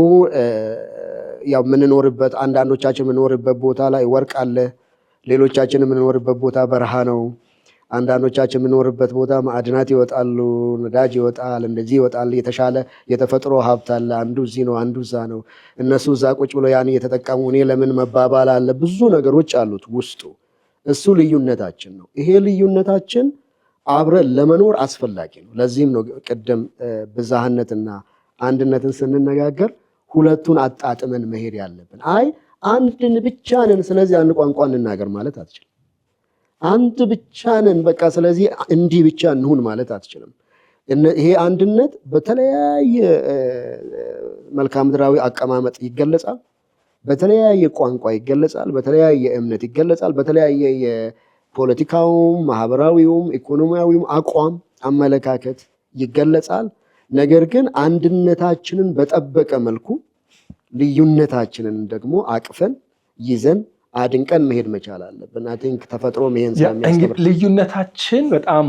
ያው የምንኖርበት አንዳንዶቻችን የምንኖርበት ቦታ ላይ ወርቅ አለ፣ ሌሎቻችን የምንኖርበት ቦታ በረሃ ነው። አንዳንዶቻችን የምንኖርበት ቦታ ማዕድናት ይወጣሉ፣ ነዳጅ ይወጣል፣ እንደዚህ ይወጣል። የተሻለ የተፈጥሮ ሀብት አለ። አንዱ እዚህ ነው፣ አንዱ እዛ ነው። እነሱ እዛ ቁጭ ብሎ ያን እየተጠቀሙ እኔ ለምን መባባል አለ። ብዙ ነገሮች አሉት ውስጡ። እሱ ልዩነታችን ነው። ይሄ ልዩነታችን አብረን ለመኖር አስፈላጊ ነው። ለዚህም ነው ቅድም ብዝሃነትና አንድነትን ስንነጋገር ሁለቱን አጣጥመን መሄድ ያለብን። አይ አንድን ብቻ ነን ስለዚህ አንድ ቋንቋ እንናገር ማለት አትችልም። አንድ ብቻ ነን በቃ ስለዚህ እንዲህ ብቻ እንሁን ማለት አትችልም። ይሄ አንድነት በተለያየ መልክዓ ምድራዊ አቀማመጥ ይገለጻል፣ በተለያየ ቋንቋ ይገለጻል፣ በተለያየ እምነት ይገለጻል፣ በተለያየ የፖለቲካውም ማህበራዊውም ኢኮኖሚያዊውም አቋም አመለካከት ይገለጻል። ነገር ግን አንድነታችንን በጠበቀ መልኩ ልዩነታችንን ደግሞ አቅፈን ይዘን አድንቀን መሄድ መቻል አለብን። አይ ቲንክ ተፈጥሮ ይሄን ስለሚያስተምር ልዩነታችን በጣም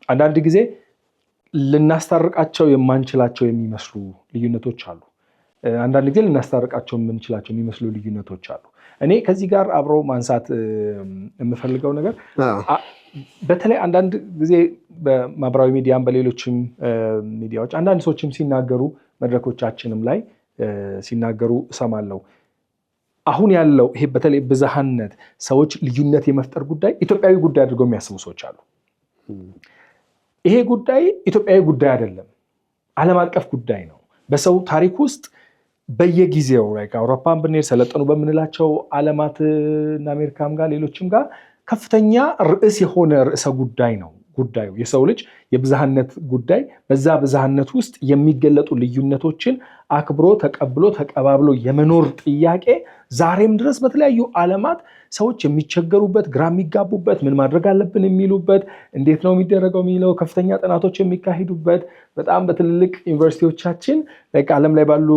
አንዳንድ ጊዜ ልናስታርቃቸው የማንችላቸው የሚመስሉ ልዩነቶች አሉ። አንዳንድ ጊዜ ልናስታርቃቸው የምንችላቸው የሚመስሉ ልዩነቶች አሉ። እኔ ከዚህ ጋር አብሮ ማንሳት የምፈልገው ነገር በተለይ አንዳንድ ጊዜ በማህበራዊ ሚዲያም በሌሎችም ሚዲያዎች አንዳንድ ሰዎችም ሲናገሩ መድረኮቻችንም ላይ ሲናገሩ እሰማለሁ። አሁን ያለው ይሄ በተለይ ብዝሃነት ሰዎች ልዩነት የመፍጠር ጉዳይ ኢትዮጵያዊ ጉዳይ አድርገው የሚያስቡ ሰዎች አሉ። ይሄ ጉዳይ ኢትዮጵያዊ ጉዳይ አይደለም፣ ዓለም አቀፍ ጉዳይ ነው። በሰው ታሪክ ውስጥ በየጊዜው ከአውሮፓን ብንሄድ ሰለጠኑ በምንላቸው ዓለማትና አሜሪካም ጋር ሌሎችም ጋር ከፍተኛ ርዕስ የሆነ ርዕሰ ጉዳይ ነው ጉዳዩ። የሰው ልጅ የብዝሃነት ጉዳይ በዛ ብዝሃነት ውስጥ የሚገለጡ ልዩነቶችን አክብሮ ተቀብሎ ተቀባብሎ የመኖር ጥያቄ ዛሬም ድረስ በተለያዩ ዓለማት ሰዎች የሚቸገሩበት፣ ግራ የሚጋቡበት፣ ምን ማድረግ አለብን የሚሉበት፣ እንዴት ነው የሚደረገው የሚለው ከፍተኛ ጥናቶች የሚካሄዱበት በጣም በትልልቅ ዩኒቨርሲቲዎቻችን ዓለም ላይ ባሉ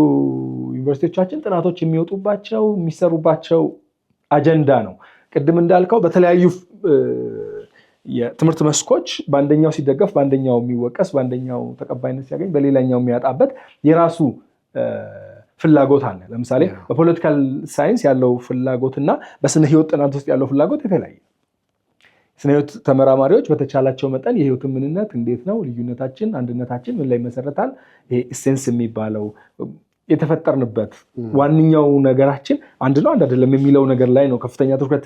ዩኒቨርሲቲዎቻችን ጥናቶች የሚወጡባቸው የሚሰሩባቸው አጀንዳ ነው። ቅድም እንዳልከው በተለያዩ የትምህርት መስኮች በአንደኛው ሲደገፍ በአንደኛው የሚወቀስ በአንደኛው ተቀባይነት ሲያገኝ በሌላኛው የሚያጣበት የራሱ ፍላጎት አለ። ለምሳሌ በፖለቲካል ሳይንስ ያለው ፍላጎትና በስነ ህይወት ጥናት ውስጥ ያለው ፍላጎት የተለያየ። ስነ ህይወት ተመራማሪዎች በተቻላቸው መጠን የህይወትን ምንነት እንዴት ነው፣ ልዩነታችን አንድነታችን ምን ላይ መሰረታል፣ ይሄ ኢሴንስ የሚባለው የተፈጠርንበት ዋነኛው ነገራችን አንድ ነው አንድ አይደለም የሚለው ነገር ላይ ነው ከፍተኛ ትኩረት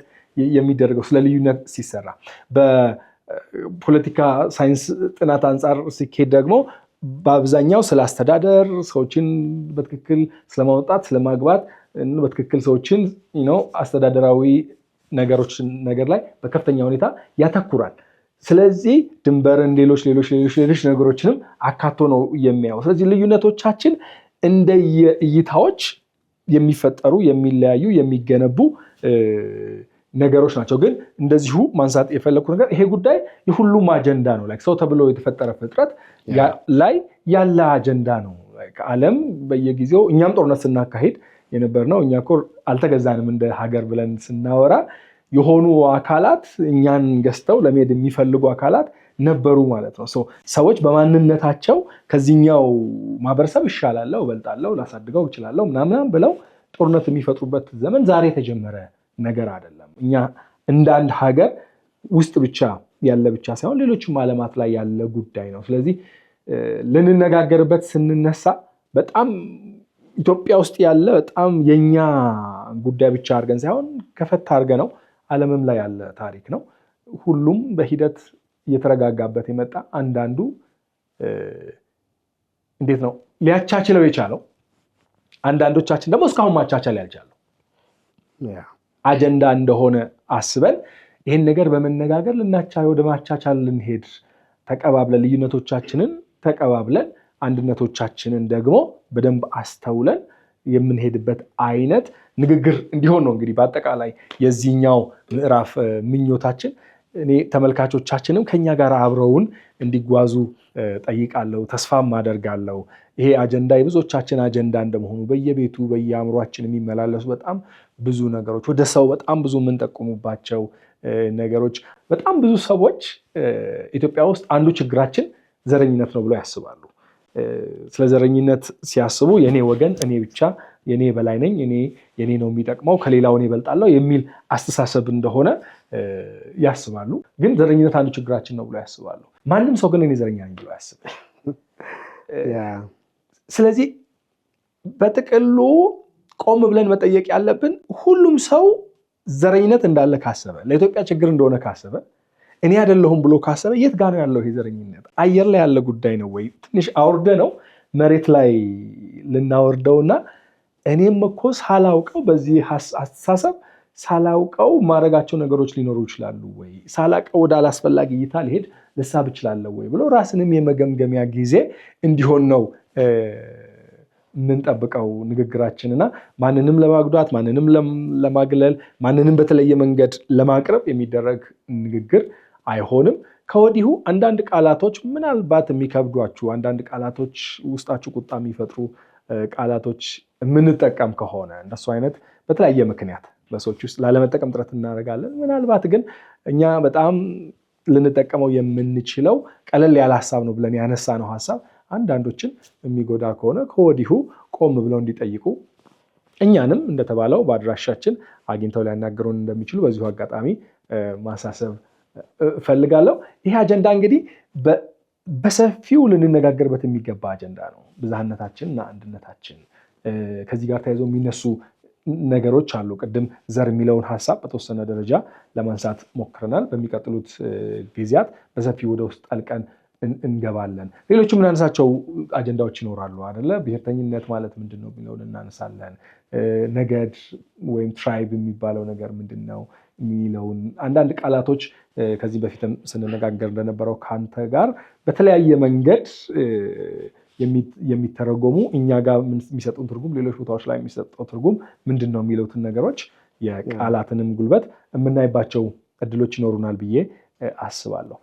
የሚደረገው ስለ ልዩነት ሲሰራ። በፖለቲካ ሳይንስ ጥናት አንጻር ሲኬድ ደግሞ በአብዛኛው ስለ አስተዳደር፣ ሰዎችን በትክክል ስለማውጣት ስለማግባት፣ በትክክል ሰዎችን አስተዳደራዊ ነገር ላይ በከፍተኛ ሁኔታ ያተኩራል። ስለዚህ ድንበርን፣ ሌሎች ነገሮችንም አካቶ ነው የሚያየው። ስለዚህ ልዩነቶቻችን እንደ እይታዎች የሚፈጠሩ የሚለያዩ የሚገነቡ ነገሮች ናቸው። ግን እንደዚሁ ማንሳት የፈለኩት ነገር ይሄ ጉዳይ የሁሉም አጀንዳ ነው። ሰው ተብሎ የተፈጠረ ፍጥረት ላይ ያለ አጀንዳ ነው። ዓለም በየጊዜው እኛም ጦርነት ስናካሄድ የነበርነው እኛ እኮ አልተገዛንም እንደ ሀገር ብለን ስናወራ የሆኑ አካላት እኛን ገዝተው ለመሄድ የሚፈልጉ አካላት ነበሩ ማለት ነው። ሰዎች በማንነታቸው ከዚህኛው ማህበረሰብ እሻላለሁ፣ እበልጣለሁ፣ ላሳድገው እችላለሁ ምናምን ብለው ጦርነት የሚፈጥሩበት ዘመን ዛሬ የተጀመረ ነገር አይደለም። እኛ እንደ አንድ ሀገር ውስጥ ብቻ ያለ ብቻ ሳይሆን ሌሎችም ዓለማት ላይ ያለ ጉዳይ ነው። ስለዚህ ልንነጋገርበት ስንነሳ በጣም ኢትዮጵያ ውስጥ ያለ በጣም የኛ ጉዳይ ብቻ አድርገን ሳይሆን ከፈታ አድርገ ነው ዓለምም ላይ ያለ ታሪክ ነው። ሁሉም በሂደት እየተረጋጋበት የመጣ አንዳንዱ እንዴት ነው ሊያቻችለው የቻለው፣ አንዳንዶቻችን ደግሞ እስካሁን ማቻቻል ያልቻለው አጀንዳ እንደሆነ አስበን ይህን ነገር በመነጋገር ወደ ማቻቻል ልንሄድ ተቀባብለን ልዩነቶቻችንን ተቀባብለን አንድነቶቻችንን ደግሞ በደንብ አስተውለን የምንሄድበት አይነት ንግግር እንዲሆን ነው እንግዲህ በአጠቃላይ የዚህኛው ምዕራፍ ምኞታችን። እኔ ተመልካቾቻችንም ከኛ ጋር አብረውን እንዲጓዙ ጠይቃለሁ፣ ተስፋም አደርጋለሁ። ይሄ አጀንዳ የብዙዎቻችን አጀንዳ እንደመሆኑ በየቤቱ በየአእምሯችን የሚመላለሱ በጣም ብዙ ነገሮች፣ ወደ ሰው በጣም ብዙ የምንጠቁሙባቸው ነገሮች፣ በጣም ብዙ ሰዎች ኢትዮጵያ ውስጥ አንዱ ችግራችን ዘረኝነት ነው ብሎ ያስባሉ። ስለ ዘረኝነት ሲያስቡ የኔ ወገን፣ እኔ ብቻ፣ የኔ በላይ ነኝ፣ የኔ ነው የሚጠቅመው፣ ከሌላው እኔ እበልጣለሁ የሚል አስተሳሰብ እንደሆነ ያስባሉ። ግን ዘረኝነት አንዱ ችግራችን ነው ብሎ ያስባሉ። ማንም ሰው ግን እኔ ዘረኛ ነኝ ብሎ ያስብ። ስለዚህ በጥቅሉ ቆም ብለን መጠየቅ ያለብን ሁሉም ሰው ዘረኝነት እንዳለ ካሰበ፣ ለኢትዮጵያ ችግር እንደሆነ ካሰበ፣ እኔ አይደለሁም ብሎ ካሰበ የት ጋር ነው ያለው? ይሄ ዘረኝነት አየር ላይ ያለ ጉዳይ ነው ወይ? ትንሽ አውርደ ነው መሬት ላይ ልናወርደውና እኔም እኮ ሳላውቀው በዚህ አስተሳሰብ ሳላውቀው ማድረጋቸው ነገሮች ሊኖሩ ይችላሉ ወይ? ሳላውቀው ወደ አላስፈላጊ እይታ ሊሄድ ልሳብ እችላለሁ ወይ ብሎ ራስንም የመገምገሚያ ጊዜ እንዲሆን ነው የምንጠብቀው ንግግራችንና ማንንም ለማጉዳት፣ ማንንም ለማግለል፣ ማንንም በተለየ መንገድ ለማቅረብ የሚደረግ ንግግር አይሆንም። ከወዲሁ አንዳንድ ቃላቶች ምናልባት የሚከብዷችሁ፣ አንዳንድ ቃላቶች ውስጣችሁ ቁጣ የሚፈጥሩ ቃላቶች የምንጠቀም ከሆነ እንደሱ አይነት በተለያየ ምክንያት በሰዎች ውስጥ ላለመጠቀም ጥረት እናደርጋለን። ምናልባት ግን እኛ በጣም ልንጠቀመው የምንችለው ቀለል ያለ ሀሳብ ነው ብለን ያነሳነው ሀሳብ አንዳንዶችን የሚጎዳ ከሆነ ከወዲሁ ቆም ብለው እንዲጠይቁ እኛንም እንደተባለው በአድራሻችን አግኝተው ሊያናገሩን እንደሚችሉ በዚሁ አጋጣሚ ማሳሰብ እፈልጋለሁ። ይሄ አጀንዳ እንግዲህ በሰፊው ልንነጋገርበት የሚገባ አጀንዳ ነው። ብዝሃነታችን እና አንድነታችን ከዚህ ጋር ተያይዞ የሚነሱ ነገሮች አሉ። ቅድም ዘር የሚለውን ሀሳብ በተወሰነ ደረጃ ለማንሳት ሞክረናል። በሚቀጥሉት ጊዜያት በሰፊው ወደ ውስጥ ጠልቀን እንገባለን። ሌሎች የምናነሳቸው አጀንዳዎች ይኖራሉ አይደለ? ብሔርተኝነት ማለት ምንድን ነው የሚለውን እናነሳለን። ነገድ ወይም ትራይብ የሚባለው ነገር ምንድን ነው የሚለውን አንዳንድ ቃላቶች ከዚህ በፊትም ስንነጋገር እንደነበረው ከአንተ ጋር በተለያየ መንገድ የሚተረጎሙ እኛ ጋር የሚሰጡን ትርጉም ሌሎች ቦታዎች ላይ የሚሰጠው ትርጉም ምንድን ነው የሚሉትን ነገሮች የቃላትንም ጉልበት የምናይባቸው እድሎች ይኖሩናል ብዬ አስባለሁ።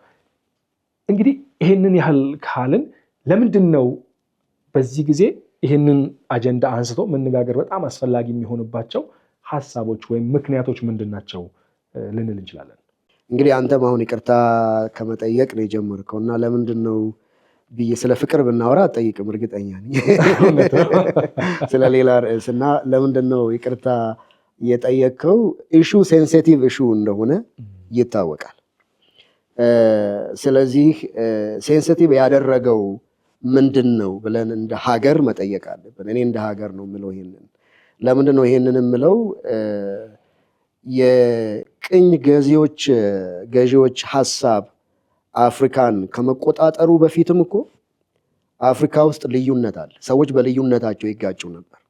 እንግዲህ ይህንን ያህል ካልን ለምንድን ነው በዚህ ጊዜ ይህንን አጀንዳ አንስቶ መነጋገር በጣም አስፈላጊ የሚሆንባቸው ሀሳቦች ወይም ምክንያቶች ምንድን ናቸው ልንል እንችላለን? እንግዲህ አንተም አሁን ይቅርታ ከመጠየቅ ነው የጀመርከው እና ለምንድን ነው ብዬ ስለ ፍቅር ብናወራ አትጠይቅም እርግጠኛ ነኝ። ስለ ሌላ ርዕስ እና ለምንድን ነው ይቅርታ የጠየቅከው? ኢሹ ሴንሲቲቭ ኢሹ እንደሆነ ይታወቃል። ስለዚህ ሴንሲቲቭ ያደረገው ምንድን ነው ብለን እንደ ሀገር መጠየቅ አለብን። እኔ እንደ ሀገር ነው የምለው ይሄንን። ለምንድን ነው ይሄንን የምለው? የቅኝ ገዢዎች ሀሳብ አፍሪካን ከመቆጣጠሩ በፊትም እኮ አፍሪካ ውስጥ ልዩነት አለ። ሰዎች በልዩነታቸው ይጋጩ ነበር።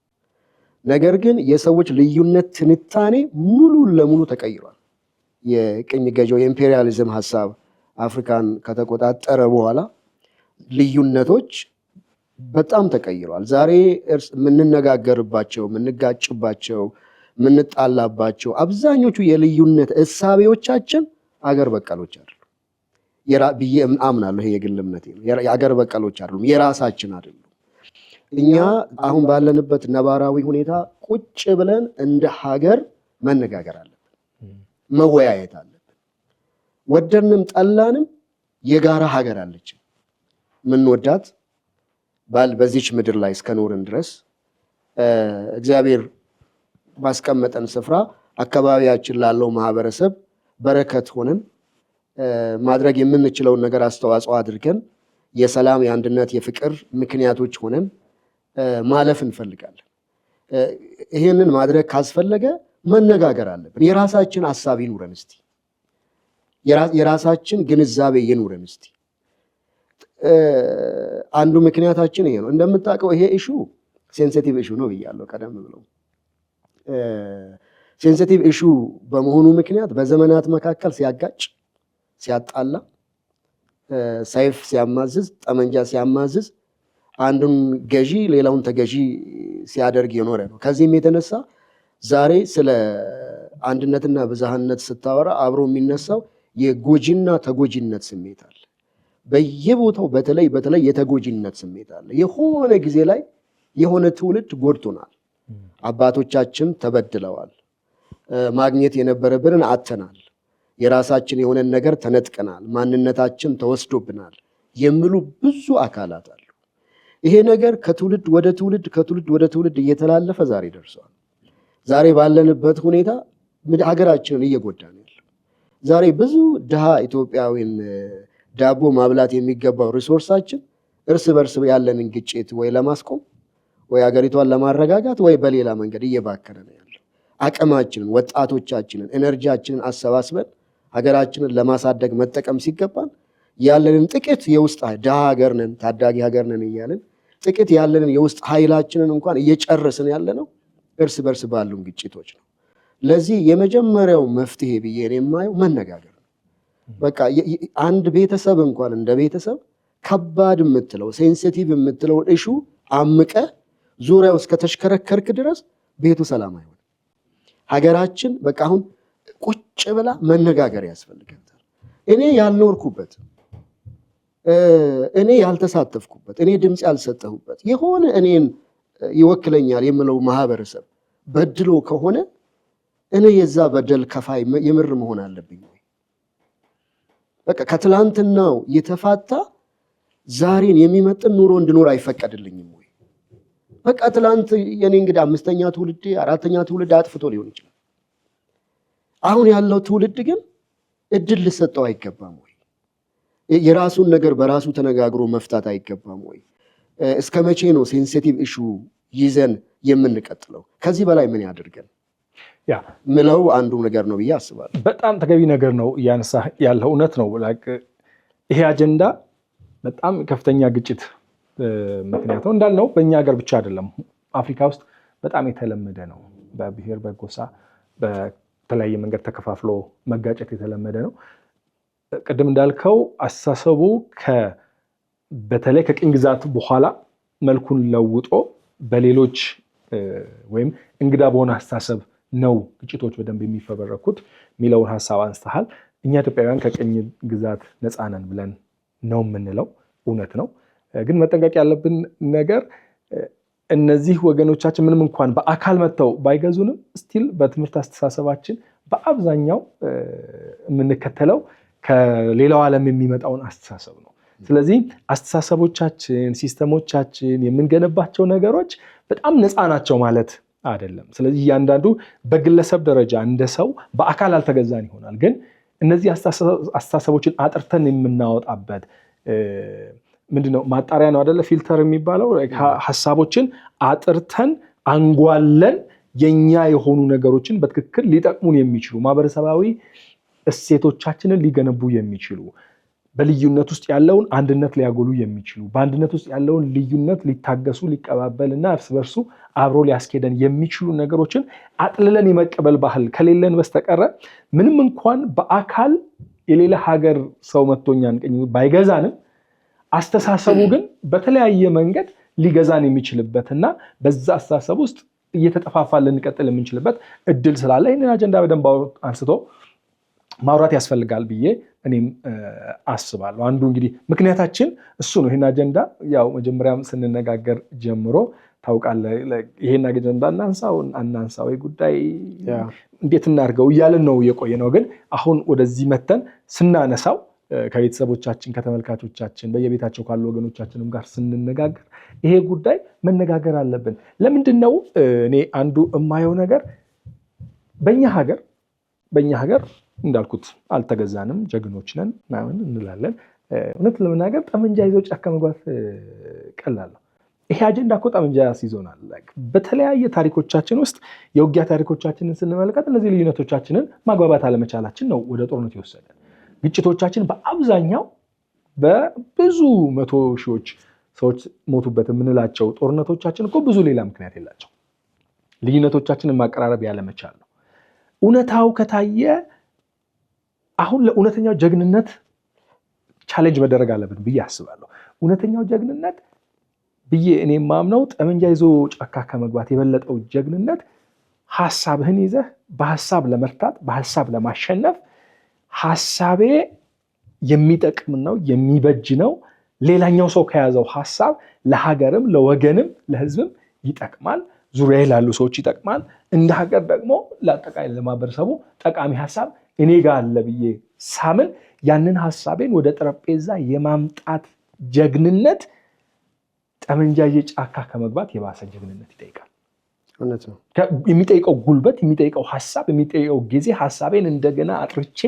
ነገር ግን የሰዎች ልዩነት ትንታኔ ሙሉ ለሙሉ ተቀይሯል። የቅኝ ገዢው የኢምፔሪያሊዝም ሀሳብ አፍሪካን ከተቆጣጠረ በኋላ ልዩነቶች በጣም ተቀይሯል። ዛሬ የምንነጋገርባቸው፣ የምንጋጭባቸው፣ የምንጣላባቸው አብዛኞቹ የልዩነት እሳቤዎቻችን አገር በቀሎች አይደሉም ብዬ አምናለሁ። ይሄ የግል እምነቴ ነው። የአገር በቀሎች አይደሉም፣ የራሳችን አይደሉም። እኛ አሁን ባለንበት ነባራዊ ሁኔታ ቁጭ ብለን እንደ ሀገር መነጋገር አለብን፣ መወያየት አለብን። ወደንም ጠላንም የጋራ ሀገር አለችን ምንወዳት በዚች ምድር ላይ እስከኖርን ድረስ እግዚአብሔር ባስቀመጠን ስፍራ አካባቢያችን ላለው ማህበረሰብ በረከት ሆነን ማድረግ የምንችለውን ነገር አስተዋጽኦ አድርገን የሰላም፣ የአንድነት፣ የፍቅር ምክንያቶች ሆነን ማለፍ እንፈልጋለን። ይህንን ማድረግ ካስፈለገ መነጋገር አለብን። የራሳችን ሀሳብ ይኑረን እስቲ፣ የራሳችን ግንዛቤ ይኑረን እስቲ። አንዱ ምክንያታችን ይሄ ነው። እንደምታውቀው ይሄ ኢሹ ሴንሲቲቭ ኢሹ ነው ብያለሁ ቀደም ብለው። ሴንሲቲቭ ኢሹ በመሆኑ ምክንያት በዘመናት መካከል ሲያጋጭ፣ ሲያጣላ፣ ሰይፍ ሲያማዝዝ፣ ጠመንጃ ሲያማዝዝ፣ አንዱን ገዢ ሌላውን ተገዢ ሲያደርግ የኖረ ነው። ከዚህም የተነሳ ዛሬ ስለ አንድነትና ብዝሃነት ስታወራ አብሮ የሚነሳው የጎጂና ተጎጂነት ስሜት አለ። በየቦታው በተለይ የተጎጂነት ስሜት አለ። የሆነ ጊዜ ላይ የሆነ ትውልድ ጎድቶናል። አባቶቻችን ተበድለዋል። ማግኘት የነበረብንን አጥተናል። የራሳችን የሆነን ነገር ተነጥቀናል። ማንነታችን ተወስዶብናል የሚሉ ብዙ አካላት አሉ። ይሄ ነገር ከትውልድ ወደ ትውልድ እየተላለፈ ዛሬ ደርሷል። ዛሬ ባለንበት ሁኔታ ሀገራችንን እየጎዳ ነው ያለው። ዛሬ ብዙ ድሃ ኢትዮጵያዊን ዳቦ ማብላት የሚገባው ሪሶርሳችን እርስ በርስ ያለንን ግጭት ወይ ለማስቆም ወይ ሀገሪቷን ለማረጋጋት ወይ በሌላ መንገድ እየባከነ ነው ያለው። አቅማችንን፣ ወጣቶቻችንን፣ ኤነርጂያችንን አሰባስበን ሀገራችንን ለማሳደግ መጠቀም ሲገባን ያለንን ጥቂት የውስጥ ድሃ ሀገር ነን፣ ታዳጊ ሀገር ነን እያልን ጥቂት ያለንን የውስጥ ኃይላችንን እንኳን እየጨረስን ያለነው እርስ በርስ ባሉን ግጭቶች ነው። ለዚህ የመጀመሪያው መፍትሄ ብዬ የማየው መነጋገር ነው። በቃ አንድ ቤተሰብ እንኳን እንደ ቤተሰብ ከባድ የምትለው ሴንሲቲቭ የምትለው ኢሹ አምቀ ዙሪያው እስከተሽከረከርክ ድረስ ቤቱ ሰላም አይሆንም። ሀገራችን በቃ አሁን ቁጭ ብላ መነጋገር ያስፈልጋታል። እኔ ያልኖርኩበት፣ እኔ ያልተሳተፍኩበት፣ እኔ ድምፅ ያልሰጠሁበት የሆነ እኔን ይወክለኛል የምለው ማህበረሰብ በድሎ ከሆነ እኔ የዛ በደል ከፋይ የምር መሆን አለብኝ ወይ? በቃ ከትላንትናው የተፋታ ዛሬን የሚመጥን ኑሮ እንድኖር አይፈቀድልኝም ወይ? በቃ ትላንት የኔ እንግዲህ 5ኛ ትውልድ 4ኛ ትውልድ አጥፍቶ ሊሆን ይችላል። አሁን ያለው ትውልድ ግን እድል ልሰጠው አይገባም ወይ? የራሱን ነገር በራሱ ተነጋግሮ መፍታት አይገባም ወይ? እስከ መቼ ነው ሴንሲቲቭ ኢሹ ይዘን የምንቀጥለው? ከዚህ በላይ ምን ያደርገን ምለው አንዱ ነገር ነው ብዬ አስባለሁ። በጣም ተገቢ ነገር ነው እያነሳ ያለው እውነት ነው። ይሄ አጀንዳ በጣም ከፍተኛ ግጭት ምክንያት ነው እንዳልነው በእኛ ሀገር ብቻ አይደለም፣ አፍሪካ ውስጥ በጣም የተለመደ ነው። በብሔር በጎሳ በተለያየ መንገድ ተከፋፍሎ መጋጨት የተለመደ ነው። ቅድም እንዳልከው አስተሳሰቡ በተለይ ከቅኝ ግዛት በኋላ መልኩን ለውጦ በሌሎች ወይም እንግዳ በሆነ አስተሳሰብ ነው ግጭቶች በደንብ የሚፈበረኩት የሚለውን ሀሳብ አንስተሃል። እኛ ኢትዮጵያውያን ከቅኝ ግዛት ነፃ ነን ብለን ነው የምንለው፣ እውነት ነው። ግን መጠንቀቅ ያለብን ነገር እነዚህ ወገኖቻችን ምንም እንኳን በአካል መጥተው ባይገዙንም ስቲል በትምህርት አስተሳሰባችን በአብዛኛው የምንከተለው ከሌላው ዓለም የሚመጣውን አስተሳሰብ ነው። ስለዚህ አስተሳሰቦቻችን፣ ሲስተሞቻችን፣ የምንገነባቸው ነገሮች በጣም ነፃ ናቸው ማለት አይደለም። ስለዚህ እያንዳንዱ በግለሰብ ደረጃ እንደ ሰው በአካል አልተገዛን ይሆናል፣ ግን እነዚህ አስተሳሰቦችን አጥርተን የምናወጣበት ምንድነው ማጣሪያ ነው አይደለ? ፊልተር የሚባለው ሀሳቦችን አጥርተን አንጓለን የኛ የሆኑ ነገሮችን በትክክል ሊጠቅሙን የሚችሉ ማህበረሰባዊ እሴቶቻችንን ሊገነቡ የሚችሉ በልዩነት ውስጥ ያለውን አንድነት ሊያጎሉ የሚችሉ በአንድነት ውስጥ ያለውን ልዩነት ሊታገሱ ሊቀባበልና እርስ በርሱ አብሮ ሊያስኬደን የሚችሉ ነገሮችን አጥልለን የመቀበል ባህል ከሌለን በስተቀረ ምንም እንኳን በአካል የሌላ ሀገር ሰው መጥቶኛን ቀኝ ባይገዛንም አስተሳሰቡ ግን በተለያየ መንገድ ሊገዛን የሚችልበትና በዛ አስተሳሰብ ውስጥ እየተጠፋፋን ልንቀጥል የምንችልበት እድል ስላለ ይህንን አጀንዳ በደንብ አንስቶ ማውራት ያስፈልጋል ብዬ እኔም አስባለሁ። አንዱ እንግዲህ ምክንያታችን እሱ ነው። ይህን አጀንዳ ያው መጀመሪያም ስንነጋገር ጀምሮ ታውቃለህ፣ ይሄን አጀንዳ እናንሳው ጉዳይ እንዴት እናድርገው እያልን ነው የቆየ ነው። ግን አሁን ወደዚህ መተን ስናነሳው ከቤተሰቦቻችን ከተመልካቾቻችን በየቤታቸው ካሉ ወገኖቻችንም ጋር ስንነጋገር ይሄ ጉዳይ መነጋገር አለብን። ለምንድን ነው እኔ አንዱ የማየው ነገር በእኛ ሀገር እንዳልኩት አልተገዛንም፣ ጀግኖች ነን ምናምን እንላለን። እውነት ለመናገር ጠመንጃ ይዞ ጫካ መግባት ቀላል ነው። ይሄ አጀንዳ እኮ ጠመንጃ ያስይዞናል። በተለያየ ታሪኮቻችን ውስጥ የውጊያ ታሪኮቻችንን ስንመለከት እነዚህ ልዩነቶቻችንን ማግባባት አለመቻላችን ነው ወደ ጦርነት የወሰደን። ግጭቶቻችን በአብዛኛው በብዙ መቶ ሺዎች ሰዎች ሞቱበት የምንላቸው ጦርነቶቻችን እኮ ብዙ ሌላ ምክንያት የላቸው፣ ልዩነቶቻችንን ማቀራረብ ያለመቻል ነው። እውነታው ከታየ አሁን ለእውነተኛው ጀግንነት ቻሌንጅ መደረግ አለብን ብዬ አስባለሁ። እውነተኛው ጀግንነት ብዬ እኔ የማምነው ጠመንጃ ይዞ ጫካ ከመግባት የበለጠው ጀግንነት ሀሳብህን ይዘህ በሀሳብ ለመርታት በሀሳብ ለማሸነፍ ሀሳቤ የሚጠቅም ነው የሚበጅ ነው፣ ሌላኛው ሰው ከያዘው ሀሳብ ለሀገርም ለወገንም ለህዝብም ይጠቅማል፣ ዙሪያ ላሉ ሰዎች ይጠቅማል፣ እንደ ሀገር ደግሞ ለአጠቃላይ ለማህበረሰቡ ጠቃሚ ሀሳብ እኔ ጋር አለ ብዬ ሳምን ያንን ሀሳቤን ወደ ጠረጴዛ የማምጣት ጀግንነት ጠመንጃ ጫካ ከመግባት የባሰ ጀግንነት ይጠይቃል። እውነት ነው። የሚጠይቀው ጉልበት፣ የሚጠይቀው ሀሳብ፣ የሚጠይቀው ጊዜ ሀሳቤን እንደገና አጥርቼ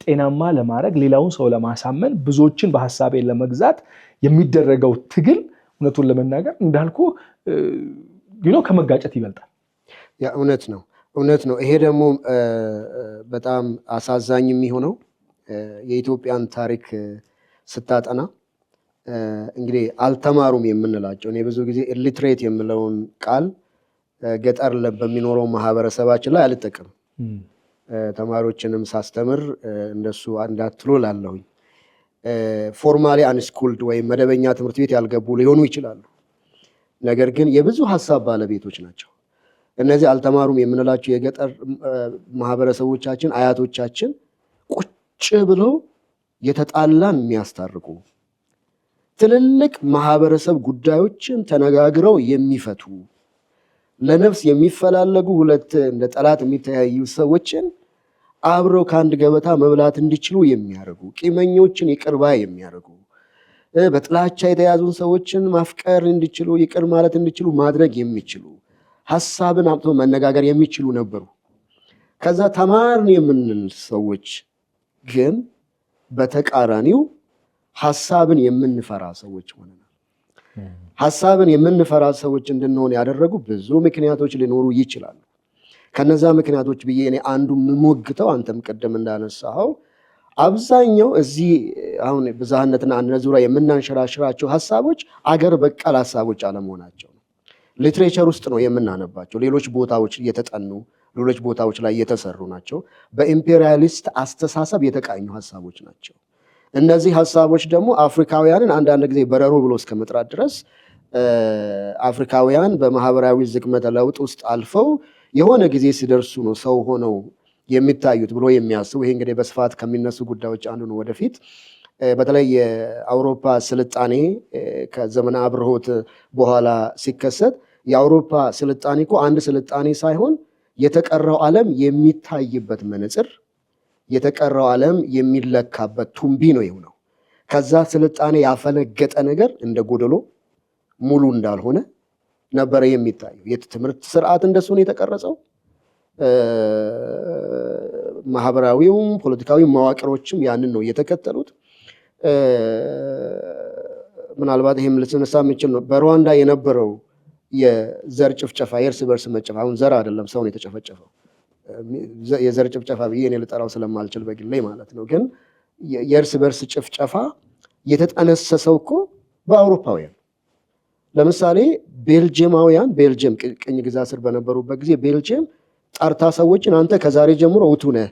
ጤናማ ለማድረግ ሌላውን ሰው ለማሳመን ብዙዎችን በሀሳቤ ለመግዛት የሚደረገው ትግል እውነቱን ለመናገር እንዳልኩ ከመጋጨት ይበልጣል። ያ እውነት ነው። ይሄ ደግሞ በጣም አሳዛኝ የሚሆነው የኢትዮጵያን ታሪክ ስታጠና እንግዲህ አልተማሩም የምንላቸው እኔ ብዙ ጊዜ ኢሊትሬት የምለውን ቃል ገጠር በሚኖረው ማህበረሰባችን ላይ አልጠቀምም። ተማሪዎችንም ሳስተምር እንደሱ እንዳትሉ ላለሁኝ። ፎርማሊ አንስኩልድ ወይም መደበኛ ትምህርት ቤት ያልገቡ ሊሆኑ ይችላሉ። ነገር ግን የብዙ ሀሳብ ባለቤቶች ናቸው። እነዚህ አልተማሩም የምንላቸው የገጠር ማህበረሰቦቻችን አያቶቻችን ቁጭ ብለው የተጣላን የሚያስታርቁ ትልልቅ ማህበረሰብ ጉዳዮችን ተነጋግረው የሚፈቱ ለነፍስ የሚፈላለጉ ሁለት እንደ ጠላት የሚተያዩ ሰዎችን አብረው ከአንድ ገበታ መብላት እንዲችሉ የሚያደርጉ ቂመኞችን ይቅር ባይ የሚያደርጉ በጥላቻ የተያዙን ሰዎችን ማፍቀር እንዲችሉ ይቅር ማለት እንዲችሉ ማድረግ የሚችሉ ሐሳብን አምጥቶ መነጋገር የሚችሉ ነበሩ። ከዛ ተማርን የምንል ሰዎች ግን በተቃራኒው ሐሳብን የምንፈራ ሰዎች ሆነናል። ሐሳብን የምንፈራ ሰዎች እንድንሆን ያደረጉ ብዙ ምክንያቶች ሊኖሩ ይችላሉ። ከነዛ ምክንያቶች ብዬ እኔ አንዱ የምሞግተው አንተም ቀደም እንዳነሳኸው አብዛኛው እዚህ አሁን ብዝሃነትና አንድነት ዙሪያ የምናንሸራሽራቸው ሐሳቦች አገር በቀል ሐሳቦች አለመሆናቸው ነው። ሊትሬቸር ውስጥ ነው የምናነባቸው። ሌሎች ቦታዎች እየተጠኑ ሌሎች ቦታዎች ላይ እየተሰሩ ናቸው። በኢምፔሪያሊስት አስተሳሰብ የተቃኙ ሐሳቦች ናቸው። እነዚህ ሐሳቦች ደግሞ አፍሪካውያንን አንዳንድ ጊዜ በረሮ ብሎ እስከ መጥራት ድረስ አፍሪካውያን በማህበራዊ ዝግመተ ለውጥ ውስጥ አልፈው የሆነ ጊዜ ሲደርሱ ነው ሰው ሆነው የሚታዩት ብሎ የሚያስቡ። ይሄ እንግዲህ በስፋት ከሚነሱ ጉዳዮች አንዱ ነው። ወደፊት በተለይ የአውሮፓ ስልጣኔ ከዘመነ አብርሆት በኋላ ሲከሰት የአውሮፓ ስልጣኔ እኮ አንድ ስልጣኔ ሳይሆን የተቀረው ዓለም የሚታይበት መነጽር፣ የተቀረው ዓለም የሚለካበት ቱምቢ ነው የሆነው። ከዛ ስልጣኔ ያፈነገጠ ነገር እንደ ጎደሎ ሙሉ እንዳልሆነ ነበረ የሚታየው። የትምህርት ስርዓት እንደሱ ነው የተቀረጸው። ማህበራዊውም ፖለቲካዊ መዋቅሮችም ያንን ነው የተከተሉት። ምናልባት ይህም ልትነሳ የምችል ነው። በሩዋንዳ የነበረው የዘር ጭፍጨፋ፣ የእርስ በርስ መጨፋ፣ አሁን ዘር አይደለም ሰውን የተጨፈጨፈው፣ የዘር ጭፍጨፋ ብዬ እኔ ልጠራው ስለማልችል በግሌ ማለት ነው። ግን የእርስ በርስ ጭፍጨፋ የተጠነሰሰው እኮ በአውሮፓውያን። ለምሳሌ ቤልጅየማውያን ቤልጅየም ቅኝ ግዛት ስር በነበሩበት ጊዜ ቤልጅየም ጠርታ ሰዎችን አንተ ከዛሬ ጀምሮ ውቱ ነህ፣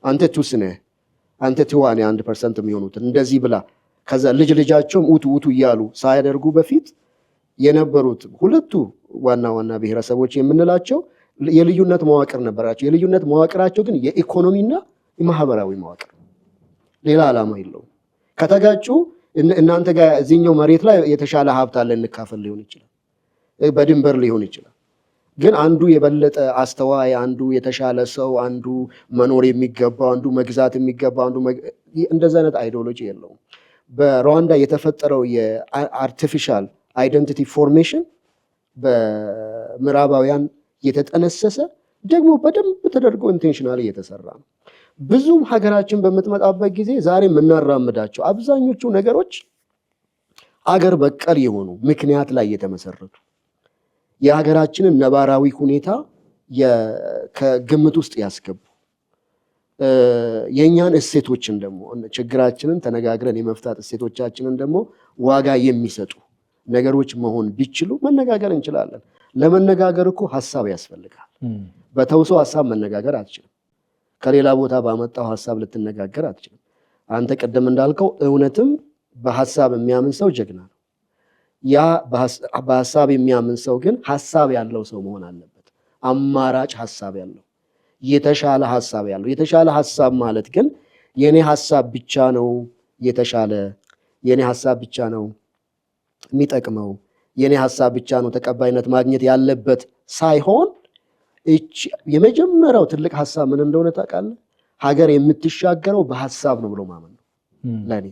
አንተ ቱስ ነህ፣ አንተ ትዋኔ 1% የሚሆኑትን እንደዚህ ብላ ከዛ ልጃቸውም ውቱ እያሉ ሳያደርጉ በፊት የነበሩት ሁለቱ ዋና ዋና ብሔረሰቦች የምንላቸው የልዩነት መዋቅር ነበራቸው። የልዩነት መዋቅራቸው ግን የኢኮኖሚና የማህበራዊ መዋቅር፣ ሌላ ዓላማ የለውም። ከተጋጩ እናንተ ጋር እዚህኛው መሬት ላይ የተሻለ ሀብት አለ እንካፈል ሊሆን ይችላል፣ በድንበር ሊሆን ይችላል። ግን አንዱ የበለጠ አስተዋይ፣ አንዱ የተሻለ ሰው፣ አንዱ መኖር የሚገባው፣ አንዱ መግዛት የሚገባው፣ እንደዛ አይነት አይዲዮሎጂ የለውም። በሩዋንዳ የተፈጠረው የአርቲፊሻል አይደንቲቲ ፎርሜሽን በምዕራባውያን የተጠነሰሰ ደግሞ በደንብ ተደርጎ ኢንቴንሽናሊ የተሰራ ነው። ብዙም ሀገራችን በምትመጣበት ጊዜ ዛሬ የምናራምዳቸው አብዛኞቹ ነገሮች አገር በቀል የሆኑ ምክንያት ላይ የተመሰረቱ የሀገራችንን ነባራዊ ሁኔታ ከግምት ውስጥ ያስገቡ የእኛን እሴቶችን ደግሞ ችግራችንን ተነጋግረን የመፍታት እሴቶቻችንን ደግሞ ዋጋ የሚሰጡ ነገሮች መሆን ቢችሉ መነጋገር እንችላለን። ለመነጋገር እኮ ሀሳብ ያስፈልጋል። በተውሶ ሀሳብ መነጋገር አትችልም። ከሌላ ቦታ ባመጣው ሀሳብ ልትነጋገር አትችልም። አንተ ቀደም እንዳልከው እውነትም በሀሳብ የሚያምን ሰው ጀግና ነው። ያ በሀሳብ የሚያምን ሰው ግን ሀሳብ ያለው ሰው መሆን አለበት። አማራጭ ሀሳብ ያለው፣ የተሻለ ሀሳብ ያለው። የተሻለ ሀሳብ ማለት ግን የኔ ሀሳብ ብቻ ነው የተሻለ፣ የኔ ሀሳብ ብቻ ነው የሚጠቅመው፣ የኔ ሀሳብ ብቻ ነው ተቀባይነት ማግኘት ያለበት ሳይሆን የመጀመሪያው ትልቅ ሀሳብ ምን እንደሆነ ታውቃለህ? ሀገር የምትሻገረው በሀሳብ ነው ብሎ ማመን ነው። ለኔ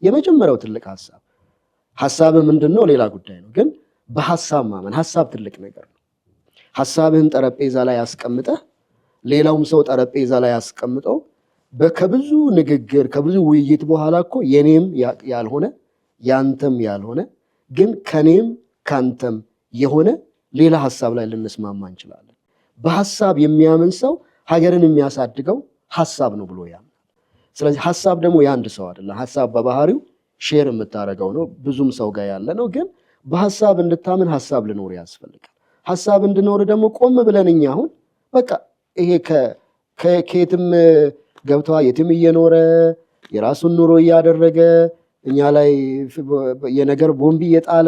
የመጀመሪያው ትልቅ ሀሳብ። ሀሳብ ምንድነው ሌላ ጉዳይ ነው፣ ግን በሀሳብ ማመን። ሀሳብ ትልቅ ነገር ነው። ሀሳብህን ጠረጴዛ ላይ አስቀምጠህ ሌላውም ሰው ጠረጴዛ ላይ አስቀምጠው ከብዙ ንግግር ከብዙ ውይይት በኋላ እኮ የኔም ያልሆነ ያንተም ያልሆነ ግን ከኔም ካንተም የሆነ ሌላ ሀሳብ ላይ ልንስማማ እንችላለን። በሀሳብ የሚያምን ሰው ሀገርን የሚያሳድገው ሀሳብ ነው ብሎ ያምናል። ስለዚህ ሀሳብ ደግሞ የአንድ ሰው አይደለም። ሀሳብ በባህሪው ሼር የምታደርገው ነው፣ ብዙም ሰው ጋር ያለ ነው። ግን በሀሳብ እንድታምን ሀሳብ ልኖር ያስፈልጋል። ሀሳብ እንድኖር ደግሞ ቆም ብለን እኛ አሁን በቃ ይሄ ከየትም ገብቷ የትም እየኖረ የራሱን ኑሮ እያደረገ እኛ ላይ የነገር ቦምብ እየጣለ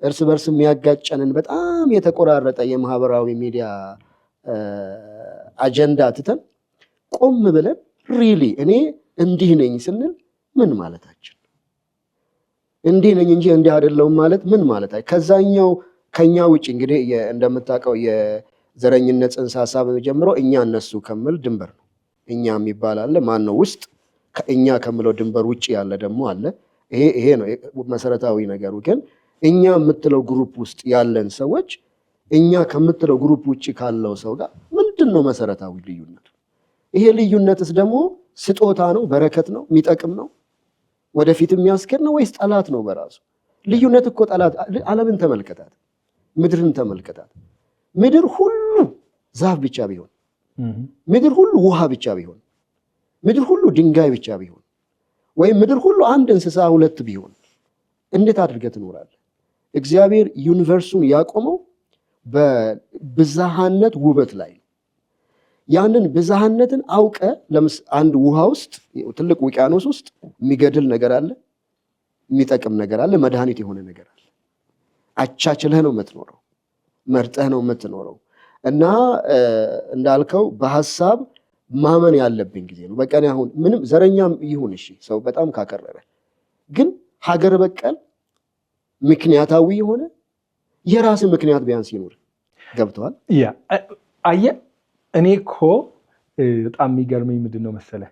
እርስ በርስ የሚያጋጨንን በጣም የተቆራረጠ የማህበራዊ ሚዲያ አጀንዳ ትተን ቆም ብለን ሪሊ እኔ እንዲህ ነኝ ስንል ምን ማለታችን? እንዲህ ነኝ እንጂ እንዲህ አይደለሁም ማለት ምን ማለታችን? ከዛኛው ከኛ ውጭ እንግዲህ እንደምታውቀው የዘረኝነት ጽንሰ ሀሳብ ጀምሮ እኛ እነሱ ከምል ድንበር ነው። እኛ የሚባል አለ። ማን ነው ውስጥ ከእኛ ከምለው ድንበር ውጭ ያለ ደግሞ አለ። ይሄ ነው መሰረታዊ ነገሩ። ግን እኛ የምትለው ግሩፕ ውስጥ ያለን ሰዎች እኛ ከምትለው ግሩፕ ውጭ ካለው ሰው ጋር ምንድን ነው መሰረታዊ ልዩነቱ? ይሄ ልዩነትስ ደግሞ ስጦታ ነው፣ በረከት ነው፣ የሚጠቅም ነው፣ ወደፊት የሚያስገድ ነው ወይስ ጠላት ነው በራሱ? ልዩነት እኮ ጠላት። ዓለምን ተመልከታት፣ ምድርን ተመልከታት። ምድር ሁሉ ዛፍ ብቻ ቢሆን፣ ምድር ሁሉ ውሃ ብቻ ቢሆን፣ ምድር ሁሉ ድንጋይ ብቻ ቢሆን፣ ወይም ምድር ሁሉ አንድ እንስሳ ሁለት ቢሆን እንዴት አድርገህ ትኖራለህ? እግዚአብሔር ዩኒቨርሱን ያቆመው በብዝሃነት ውበት ላይ ነው። ያንን ብዝሃነትን አውቀ አንድ ውሃ ውስጥ ትልቅ ውቅያኖስ ውስጥ የሚገድል ነገር አለ፣ የሚጠቅም ነገር አለ፣ መድኃኒት የሆነ ነገር አለ። አቻችለህ ነው የምትኖረው፣ መርጠህ ነው የምትኖረው። እና እንዳልከው በሀሳብ ማመን ያለብን ጊዜ ነው። በቃ አሁን ምንም ዘረኛም ይሁን እሺ፣ ሰው በጣም ካከረረ ግን ሀገር በቀል ምክንያታዊ የሆነ የራስ ምክንያት ቢያንስ ይኖር። ገብተዋል? አየህ እኔ እኮ በጣም የሚገርመኝ ምንድነው መሰለህ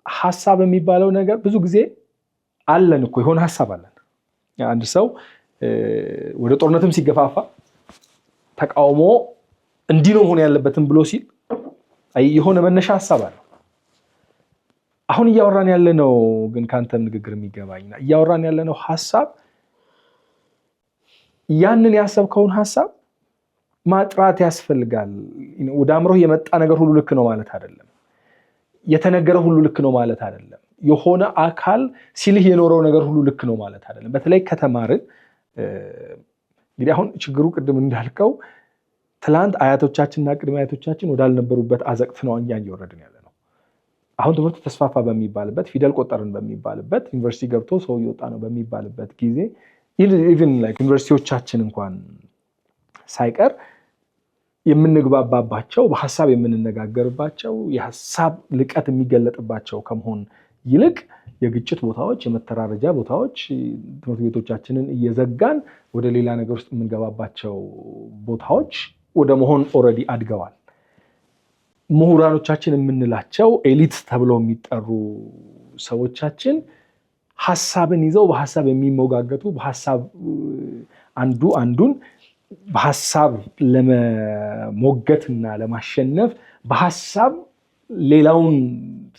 ሐሳብ የሚባለው ነገር ብዙ ጊዜ አለን እኮ የሆነ ሐሳብ አለን። አንድ ሰው ወደ ጦርነትም ሲገፋፋ ተቃውሞ እንዲህ ነው ሆነ ያለበትም ብሎ ሲል የሆነ መነሻ ሐሳብ አለው። አሁን እያወራን ያለነው ግን ካንተም ንግግር የሚገባኝና እያወራን ያለነው ሐሳብ ያንን ያሰብከውን ሐሳብ ማጥራት ያስፈልጋል። ወደ አእምሮህ የመጣ ነገር ሁሉ ልክ ነው ማለት አይደለም። የተነገረ ሁሉ ልክ ነው ማለት አይደለም። የሆነ አካል ሲልህ የኖረው ነገር ሁሉ ልክ ነው ማለት አይደለም። በተለይ ከተማርን እንግዲህ አሁን ችግሩ ቅድም እንዳልከው ትላንት አያቶቻችንና ቅድመ አያቶቻችን ወዳልነበሩበት አዘቅት ነው እኛ እየወረድን ያለ ነው። አሁን ትምህርት ተስፋፋ በሚባልበት ፊደል ቆጠርን በሚባልበት ዩኒቨርሲቲ ገብቶ ሰው እየወጣ ነው በሚባልበት ጊዜ ኢቭን ላይክ ዩኒቨርሲቲዎቻችን እንኳን ሳይቀር የምንግባባባቸው በሐሳብ የምንነጋገርባቸው የሐሳብ ልቀት የሚገለጥባቸው ከመሆን ይልቅ የግጭት ቦታዎች፣ የመተራረጃ ቦታዎች ትምህርት ቤቶቻችንን እየዘጋን ወደ ሌላ ነገር ውስጥ የምንገባባቸው ቦታዎች ወደ መሆን ኦልሬዲ አድገዋል። ምሁራኖቻችን የምንላቸው ኤሊት ተብለው የሚጠሩ ሰዎቻችን ሐሳብን ይዘው በሐሳብ የሚሞጋገቱ በሐሳብ አንዱ አንዱን በሐሳብ ለመሞገትና ለማሸነፍ በሐሳብ ሌላውን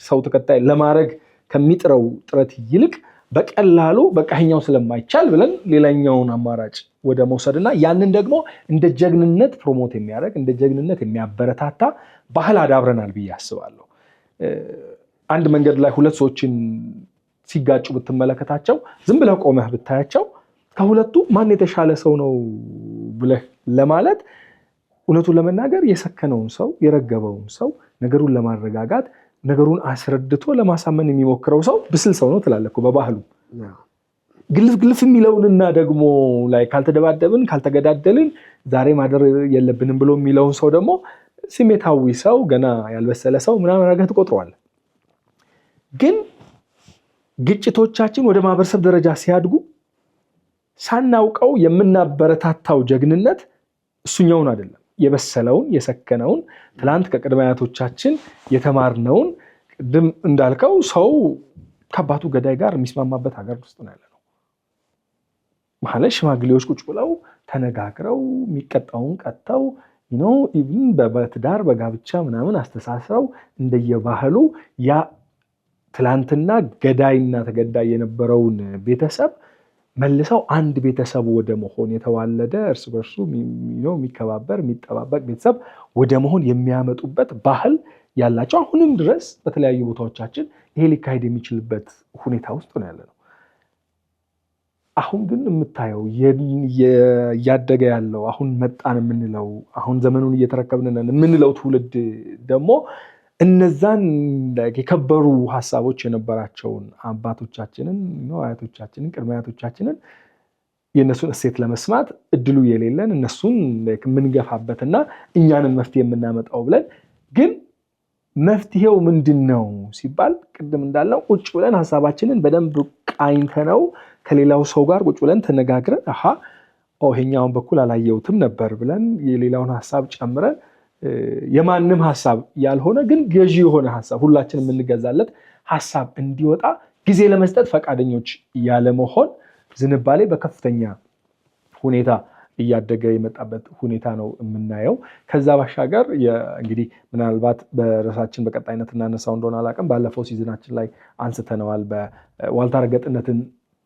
ሰው ተከታይ ለማድረግ ከሚጥረው ጥረት ይልቅ በቀላሉ በቃኛው ስለማይቻል ብለን ሌላኛውን አማራጭ ወደ መውሰድና ያንን ደግሞ እንደ ጀግንነት ፕሮሞት የሚያደርግ እንደ ጀግንነት የሚያበረታታ ባህል አዳብረናል ብዬ አስባለሁ። አንድ መንገድ ላይ ሁለት ሰዎችን ሲጋጩ ብትመለከታቸው ዝም ብለህ ቆመህ ብታያቸው ከሁለቱ ማን የተሻለ ሰው ነው ብለህ ለማለት እውነቱን ለመናገር የሰከነውን ሰው የረገበውን ሰው ነገሩን ለማረጋጋት ነገሩን አስረድቶ ለማሳመን የሚሞክረው ሰው ብስል ሰው ነው ትላለህ እኮ በባህሉ። ግልፍ ግልፍ የሚለውንና ደግሞ ላይ ካልተደባደብን ካልተገዳደልን ዛሬ ማደር የለብንም ብሎ የሚለውን ሰው ደግሞ ስሜታዊ ሰው ገና ያልበሰለ ሰው ምናምን አድርገህ ትቆጥረዋለህ። ግን ግጭቶቻችን ወደ ማህበረሰብ ደረጃ ሲያድጉ ሳናውቀው የምናበረታታው ጀግንነት እሱኛውን አይደለም፣ የበሰለውን የሰከነውን ትላንት ከቅድመ አያቶቻችን የተማርነውን ቅድም እንዳልከው ሰው ከአባቱ ገዳይ ጋር የሚስማማበት ሀገር ውስጥ ነው ያለነው። ማለት ሽማግሌዎች ቁጭ ብለው ተነጋግረው የሚቀጣውን ቀጥተው ኢቭን በትዳር በጋብቻ ምናምን አስተሳስረው እንደየባህሉ ያ ትላንትና ገዳይና ተገዳይ የነበረውን ቤተሰብ መልሰው አንድ ቤተሰብ ወደ መሆን የተዋለደ እርስ በርሱ የሚከባበር የሚጠባበቅ ቤተሰብ ወደ መሆን የሚያመጡበት ባህል ያላቸው አሁንም ድረስ በተለያዩ ቦታዎቻችን ይሄ ሊካሄድ የሚችልበት ሁኔታ ውስጥ ነው ያለነው። አሁን ግን የምታየው እያደገ ያለው አሁን መጣን የምንለው አሁን ዘመኑን እየተረከብን የምንለው ትውልድ ደግሞ እነዛን የከበሩ ሐሳቦች የነበራቸውን አባቶቻችንን አያቶቻችንን ቅድመ አያቶቻችንን የእነሱን እሴት ለመስማት እድሉ የሌለን እነሱን የምንገፋበትና እኛንን መፍትሄ የምናመጣው ብለን ግን መፍትሄው ምንድን ነው ሲባል ቅድም እንዳልነው ቁጭ ብለን ሐሳባችንን በደንብ ቃኝተነው ከሌላው ሰው ጋር ቁጭ ብለን ተነጋግረን ይሄኛውን በኩል አላየሁትም ነበር ብለን የሌላውን ሐሳብ ጨምረን የማንም ሐሳብ ያልሆነ ግን ገዢ የሆነ ሐሳብ ሁላችን የምንገዛለት ሐሳብ እንዲወጣ ጊዜ ለመስጠት ፈቃደኞች ያለመሆን ዝንባሌ በከፍተኛ ሁኔታ እያደገ የመጣበት ሁኔታ ነው የምናየው። ከዛ ባሻገር እንግዲህ ምናልባት በርዕሳችን በቀጣይነት እናነሳው እንደሆነ አላውቅም፣ ባለፈው ሲዝናችን ላይ አንስተነዋል። በዋልታ ረገጥነትን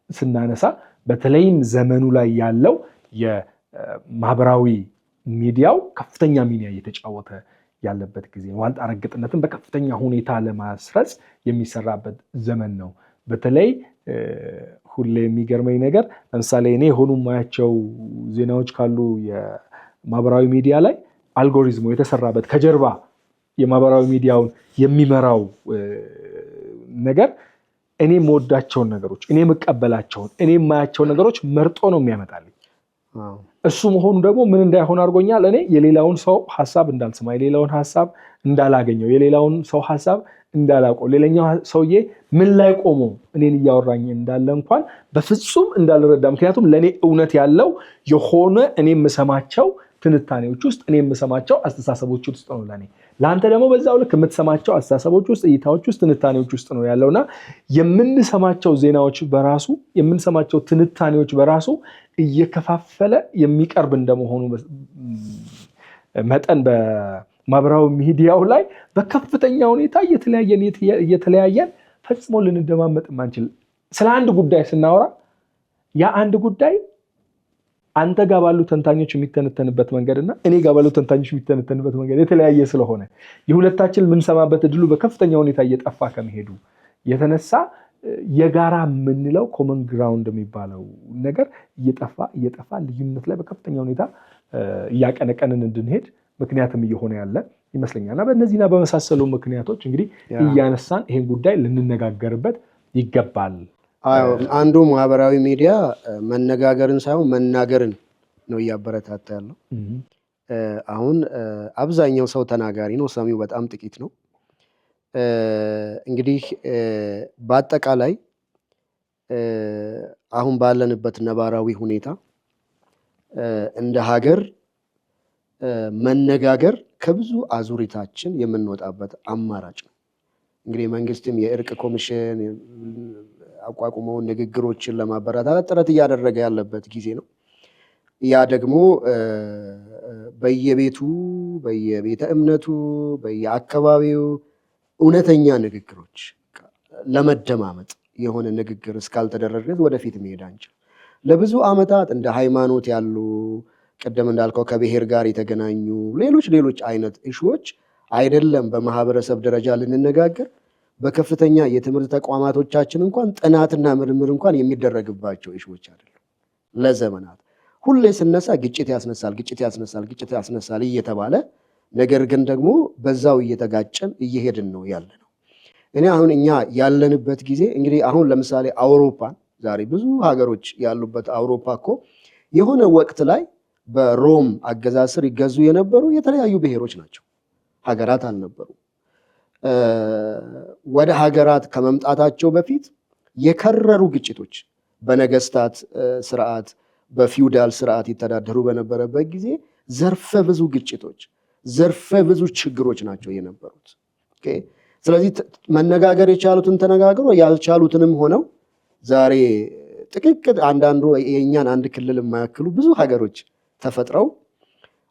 ስናነሳ በተለይም ዘመኑ ላይ ያለው የማህበራዊ ሚዲያው ከፍተኛ ሚና እየተጫወተ ያለበት ጊዜ ነው። ዋልታ ረገጥነትን በከፍተኛ ሁኔታ ለማስረጽ የሚሰራበት ዘመን ነው። በተለይ ሁሌ የሚገርመኝ ነገር ለምሳሌ እኔ የሆኑ ማያቸው ዜናዎች ካሉ የማህበራዊ ሚዲያ ላይ አልጎሪዝሙ የተሰራበት ከጀርባ የማህበራዊ ሚዲያውን የሚመራው ነገር እኔ የምወዳቸውን ነገሮች እኔ የምቀበላቸውን እኔ የማያቸውን ነገሮች መርጦ ነው የሚያመጣልኝ። እሱ መሆኑ ደግሞ ምን እንዳይሆን አድርጎኛል። እኔ የሌላውን ሰው ሐሳብ እንዳልሰማ፣ የሌላውን ሐሳብ እንዳላገኘው፣ የሌላውን ሰው ሐሳብ እንዳላውቀው፣ ሌላኛው ሰውዬ ምን ላይ ቆሞ እኔን እያወራኝ እንዳለ እንኳን በፍጹም እንዳልረዳ። ምክንያቱም ለእኔ እውነት ያለው የሆነ እኔ የምሰማቸው ትንታኔዎች ውስጥ እኔ የምሰማቸው አስተሳሰቦች ውስጥ ነው ለኔ። ለአንተ ደግሞ በዛው ልክ የምትሰማቸው አስተሳሰቦች ውስጥ፣ እይታዎች ውስጥ፣ ትንታኔዎች ውስጥ ነው ያለውና የምንሰማቸው ዜናዎች በራሱ የምንሰማቸው ትንታኔዎች በራሱ እየከፋፈለ የሚቀርብ እንደመሆኑ መጠን በማህበራዊ ሚዲያው ላይ በከፍተኛ ሁኔታ እየተለያየን ፈጽሞ ልንደማመጥ ማንችል ስለ አንድ ጉዳይ ስናወራ ያ አንድ ጉዳይ አንተ ጋር ባሉ ተንታኞች የሚተነተንበት መንገድና እኔ ጋር ባሉ ተንታኞች የሚተነተንበት መንገድ የተለያየ ስለሆነ የሁለታችን የምንሰማበት እድሉ በከፍተኛ ሁኔታ እየጠፋ ከመሄዱ የተነሳ የጋራ የምንለው ኮመን ግራውንድ የሚባለው ነገር እየጠፋ ልዩነት ላይ በከፍተኛ ሁኔታ እያቀነቀንን እንድንሄድ ምክንያትም እየሆነ ያለ ይመስለኛል። እና በእነዚህና በመሳሰሉ ምክንያቶች እንግዲህ እያነሳን ይሄን ጉዳይ ልንነጋገርበት ይገባል። አንዱ ማህበራዊ ሚዲያ መነጋገርን ሳይሆን መናገርን ነው እያበረታታ ያለው። አሁን አብዛኛው ሰው ተናጋሪ ነው፣ ሰሚው በጣም ጥቂት ነው። እንግዲህ በአጠቃላይ አሁን ባለንበት ነባራዊ ሁኔታ እንደ ሀገር መነጋገር ከብዙ አዙሪታችን የምንወጣበት አማራጭ ነው። እንግዲህ መንግስትም የእርቅ ኮሚሽን አቋቁመው ንግግሮችን ለማበረታታት ጥረት እያደረገ ያለበት ጊዜ ነው። ያ ደግሞ በየቤቱ በየቤተ እምነቱ በየአካባቢው እውነተኛ ንግግሮች ለመደማመጥ የሆነ ንግግር እስካልተደረገ ወደፊት መሄድ አንችልም። ለብዙ ዓመታት እንደ ሃይማኖት ያሉ ቀደም እንዳልከው ከብሔር ጋር የተገናኙ ሌሎች አይነት እሾች አይደለም በማህበረሰብ ደረጃ ልንነጋገር በከፍተኛ የትምህርት ተቋማቶቻችን እንኳን ጥናትና ምርምር እንኳን የሚደረግባቸው እሾች አይደለም። ለዘመናት ሁሌ ስነሳ ግጭት ያስነሳል እየተባለ ነገር ግን ደግሞ በዛው እየተጋጨን እየሄድን ነው ያለ ነው። አሁን እኛ ያለንበት ጊዜ እንግዲህ አሁን ለምሳሌ አውሮፓን ዛሬ ብዙ ሀገሮች ያሉበት አውሮፓ እኮ የሆነ ወቅት ላይ በሮም አገዛዝ ስር ይገዙ የነበሩ የተለያዩ ብሔሮች ናቸው፣ ሀገራት አልነበሩ። ወደ ሀገራት ከመምጣታቸው በፊት የከረሩ ግጭቶች በነገስታት ስርዓት በፊውዳል ስርዓት ይተዳደሩ በነበረበት ጊዜ ዘርፈ ብዙ ግጭቶች፣ ዘርፈ ብዙ ችግሮች ናቸው የነበሩት። ስለዚህ መነጋገር የቻሉትን ተነጋግሮ ያልቻሉትንም ሆነው ዛሬ ጥቅቅት አንዳንዱ የእኛን አንድ ክልል የማያክሉ ብዙ ሀገሮች ተፈጥረው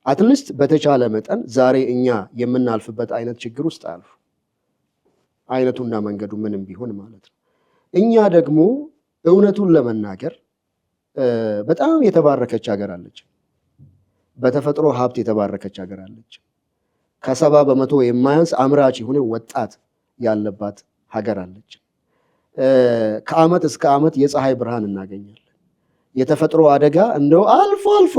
አትሊስት በተቻለ መጠን ዛሬ እኛ የምናልፍበት አይነት ችግር ውስጥ አልፉ አይነቱና መንገዱ ምንም ቢሆን ማለት ነው። እኛ ደግሞ እውነቱን ለመናገር በጣም የተባረከች ሀገር አለች። በተፈጥሮ ሀብት የተባረከች ሀገር አለች። ከ70% የማያንስ አምራች የሆነ ወጣት ያለባት ሀገር አለች። ከዓመት እስከ ዓመት የፀሐይ ብርሃን እናገኛለን። የተፈጥሮ አደጋ እንደው አልፎ አልፎ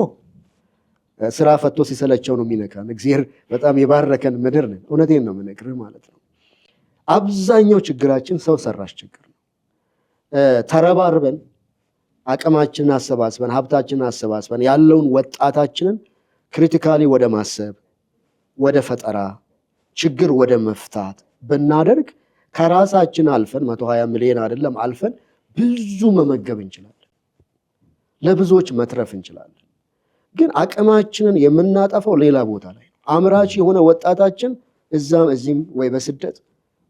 ስራ ፈቶ ሲሰለቸው ነው የሚነካን። እግዚአብሔር በጣም የባረከን ምድር ነን። እውነቴን ነው የምነግርህ ማለት ነው። አብዛኛው ችግራችን ሰው ሰራሽ ችግር ነው። ተረባርበን አቅማችንን አሰባስበን ሀብታችንን አሰባስበን ያለውን ወጣታችንን ክሪቲካሊ ወደ ማሰብ፣ ወደ ፈጠራ፣ ችግር ወደ መፍታት ብናደርግ ከራሳችን አልፈን 120 ሚሊዮን አይደለም አልፈን ብዙ መመገብ እንችላለን። ለብዙዎች መትረፍ እንችላለን። ግን አቅማችንን የምናጠፋው ሌላ ቦታ ላይ ነው። አምራች የሆነ ወጣታችን እዛም እዚህም ወይ በስደት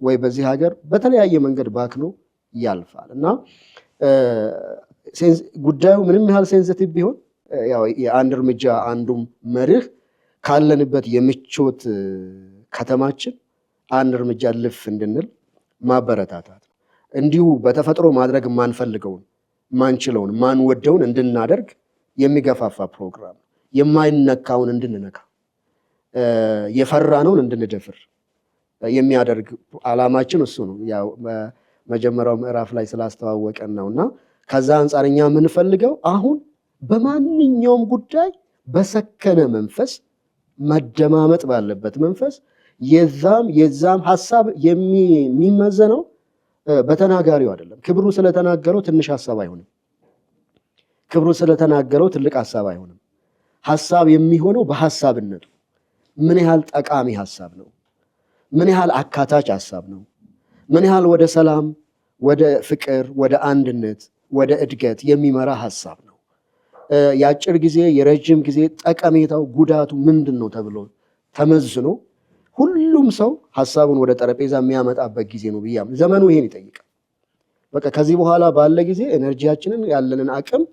ወይ በዚህ ሀገር በተለያየ መንገድ ባክኖ ያልፋል እና ጉዳዩ ምንም ያህል ሴንሲቲቭ ቢሆን ያው የአንድ እርምጃ አንዱም መርህ ካለንበት የምቾት ከተማችን አንድ እርምጃ ልፍ እንድንል ማበረታታት ነው። እንዲሁ በተፈጥሮ ማድረግ የማንፈልገውን ማንችለውን ማንወደውን እንድናደርግ የሚገፋፋ ፕሮግራም፣ የማይነካውን እንድንነካ የፈራነውን እንድንደፍር የሚያደርግ ዓላማችን እሱ ነው። ያው መጀመሪያው ምዕራፍ ላይ ስላስተዋወቀን ነውና ከዛ አንፃር እኛ የምንፈልገው አሁን በማንኛውም ጉዳይ በሰከነ መንፈስ መደማመጥ ባለበት መንፈስ የዛም ሐሳብ የሚመዘነው በተናጋሪው አይደለም። ክብሩ ስለተናገረው ትንሽ ሐሳብ አይሆንም። ክብሩ ስለተናገረው ትልቅ ሐሳብ አይሆንም። ሐሳብ የሚሆነው በሐሳብነቱ ምን ያህል ጠቃሚ ሐሳብ ነው፣ ምን ያህል አካታች ሐሳብ ነው፣ ምን ያህል ወደ ሰላም፣ ወደ ፍቅር፣ ወደ አንድነት፣ ወደ እድገት የሚመራ ሐሳብ ነው። የአጭር ጊዜ የረጅም ጊዜ ጠቀሜታው ጉዳቱ ምንድነው ተብሎ ተመዝኖ ሁሉም ሰው ሐሳቡን ወደ ጠረጴዛ የሚያመጣበት ጊዜ ነው ብያም ዘመኑ ይሄን ይጠይቃል። በቃ ከዚህ በኋላ ባለ ጊዜ ኤነርጂያችንን ያለንን አቅም